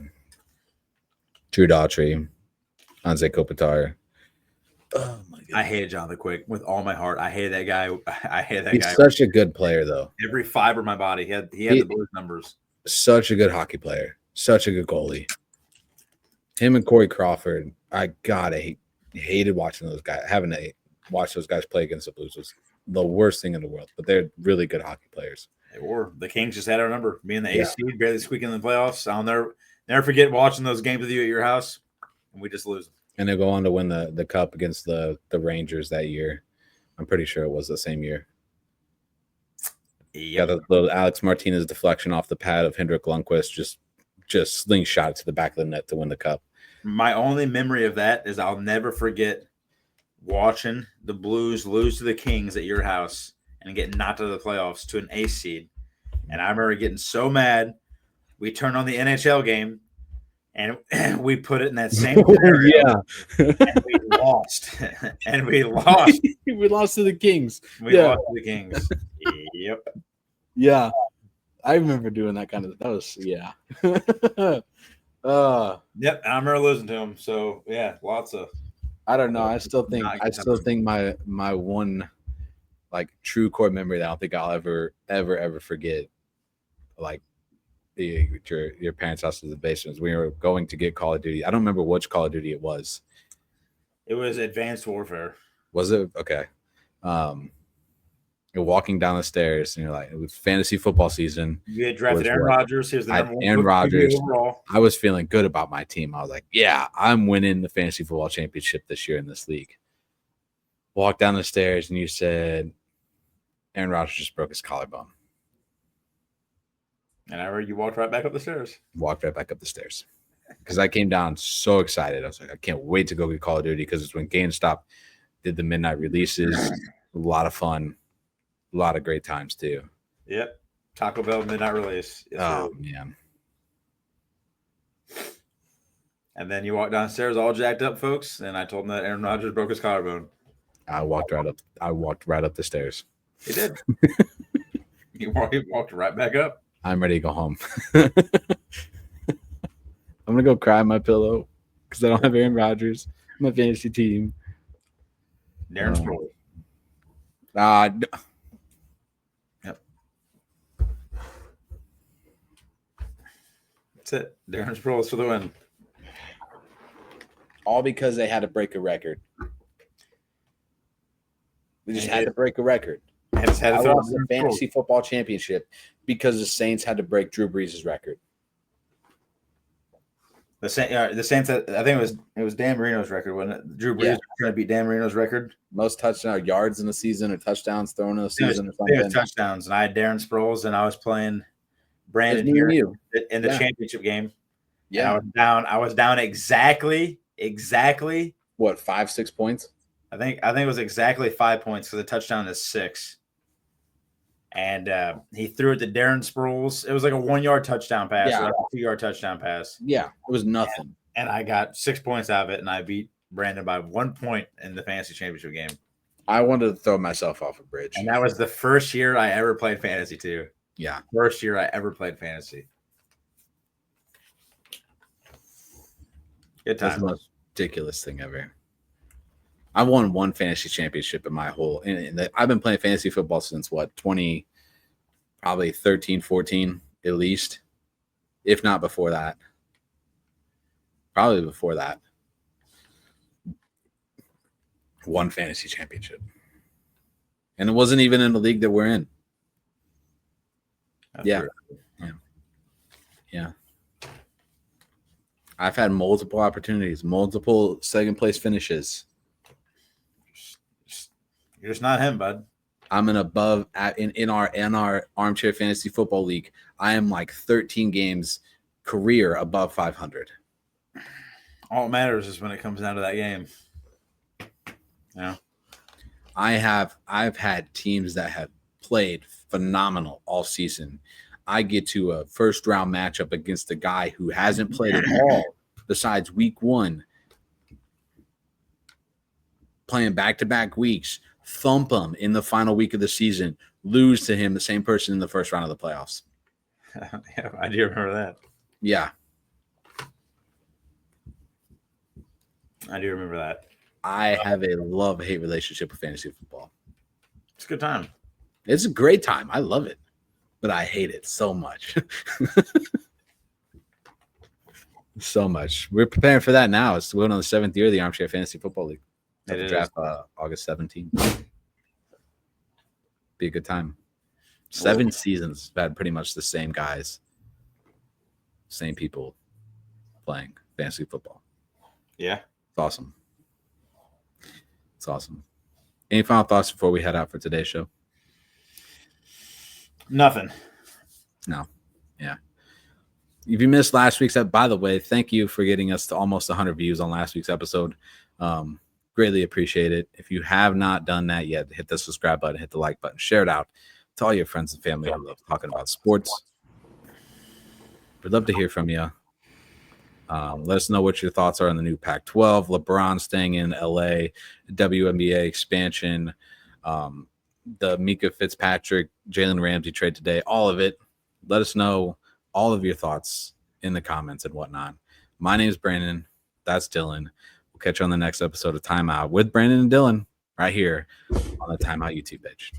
A: Daughtry, Anze Kopitar. Oh my God.
B: I hated Jonathan Quick with all my heart. I hated that guy.
A: He's such a good player, though.
B: Every fiber of my body. He had the Blues numbers.
A: Such a good hockey player. Such a good goalie. Him and Corey Crawford. I hated watching those guys. Having to watch those guys play against the Blues was the worst thing in the world. But they're really good hockey players.
B: They were. The Kings just had our number. Me and the AC barely squeaking in the playoffs. I'll never forget watching those games with you at your house, and we just lose.
A: And they go on to win the cup against the Rangers that year. I'm pretty sure it was the same year.
B: Yeah,
A: got a little Alex Martinez deflection off the pad of Hendrik Lundqvist, just slingshot to the back of the net to win the cup.
B: My only memory of that is I'll never forget watching the Blues lose to the Kings at your house and get knocked out of the playoffs to an ace seed. And I remember getting so mad. We turned on the NHL game and we put it in that same scenario. And we lost. And we lost.
A: We lost to the Kings.
B: We lost to the Kings. Yep.
A: Yeah. I remember doing that kind of. That was yeah.
B: Yep, I remember losing to him. So yeah, lots of.
A: I don't know. I still think my one like true core memory that I don't think I'll ever forget. Like your parents' house in the basement. We were going to get Call of Duty. I don't remember which Call of Duty it was.
B: It was Advanced Warfare.
A: Was it? Okay. You're walking down the stairs and you're like, it was fantasy football season.
B: You had drafted Aaron Rodgers. He was the number one
A: Aaron Rodgers.
B: overall.
A: I was feeling good about my team. I was like, yeah, I'm winning the fantasy football championship this year in this league. Walked down the stairs and you said, Aaron Rodgers just broke his collarbone.
B: And I heard you walked right back up the stairs.
A: Walked right back up the stairs. Because I came down so excited. I was like, I can't wait to go get Call of Duty because it's when GameStop did the midnight releases. A lot of fun. A lot of great times too.
B: Yep. Taco Bell midnight release. Yes,
A: oh, man.
B: And then you walked downstairs all jacked up, folks. And I told them that Aaron Rodgers broke his collarbone.
A: I walked right up the stairs.
B: He did. He walked right back up.
A: I'm ready to go home. I'm gonna go cry on my pillow because I don't have Aaron Rodgers, my fantasy team.
B: Darren Sproles. Yep. That's it. Darren Sproles for the win.
A: All because they had to break a record. They just had to break a record. I lost the fantasy football championship because the Saints had to break Drew Brees' record.
B: The Saints. I think it was Dan Marino's record, wasn't it? Drew Brees was trying to beat Dan Marino's record.
A: Most touchdown yards in the season or touchdowns thrown in the season or something.
B: It was touchdowns, and I had Darren Sproles, and I was playing Brandon here in the championship game.
A: Yeah,
B: I was down exactly.
A: What, 5-6 points?
B: I think it was exactly 5 points because the touchdown is 6. And he threw it to Darren Sproles. It was like a 1-yard touchdown pass, or like a 2-yard touchdown pass.
A: Yeah, it was nothing.
B: And I got 6 points out of it, and I beat Brandon by 1 point in the fantasy championship game.
A: I wanted to throw myself off a bridge.
B: And that was the first year I ever played fantasy, too.
A: Yeah.
B: First year I ever played fantasy. Good time.
A: That's the most ridiculous thing ever. I won one fantasy championship in my whole I've been playing fantasy football since probably 13, 14 at least, if not before that. Probably before that. One fantasy championship. And it wasn't even in the league that we're in. Yeah. I've had multiple opportunities, multiple second place finishes.
B: You're just not him, bud.
A: I'm in our armchair fantasy football league. I am like 13 games career above 500.
B: All that matters is when it comes down to that game. Yeah.
A: I've had teams that have played phenomenal all season. I get to a first round matchup against a guy who hasn't played at all besides week 1, playing back-to-back weeks, thump him in the final week of the season, lose to him, the same person in the first round of the playoffs.
B: Yeah, I do remember that.
A: Yeah.
B: I do remember that.
A: I have a love-hate relationship with fantasy football.
B: It's a good time.
A: It's a great time. I love it, but I hate it so much. So much. We're preparing for that now. It's going on the 7th year of the Armchair Fantasy Football League. The draft August 17th. Be a good time. 7 seasons. We've had pretty much the same guys, same people playing fantasy football.
B: Yeah.
A: It's awesome. It's awesome. Any final thoughts before we head out for today's show?
B: Nothing.
A: No. Yeah. If you missed last week's episode, by the way, thank you for getting us to almost 100 views on last week's episode. Greatly appreciate it. If you have not done that yet, hit the subscribe button, hit the like button, share it out to all your friends and family who love talking about sports. We'd love to hear from you. Let us know what your thoughts are on the new Pac-12, LeBron staying in LA, WNBA expansion, the Mika Fitzpatrick, Jalen Ramsey trade today, all of it. Let us know all of your thoughts in the comments and whatnot. My name is Brandon. That's Dillon. We'll catch you on the next episode of Timeout with Brandon and Dillon right here on the Timeout YouTube page.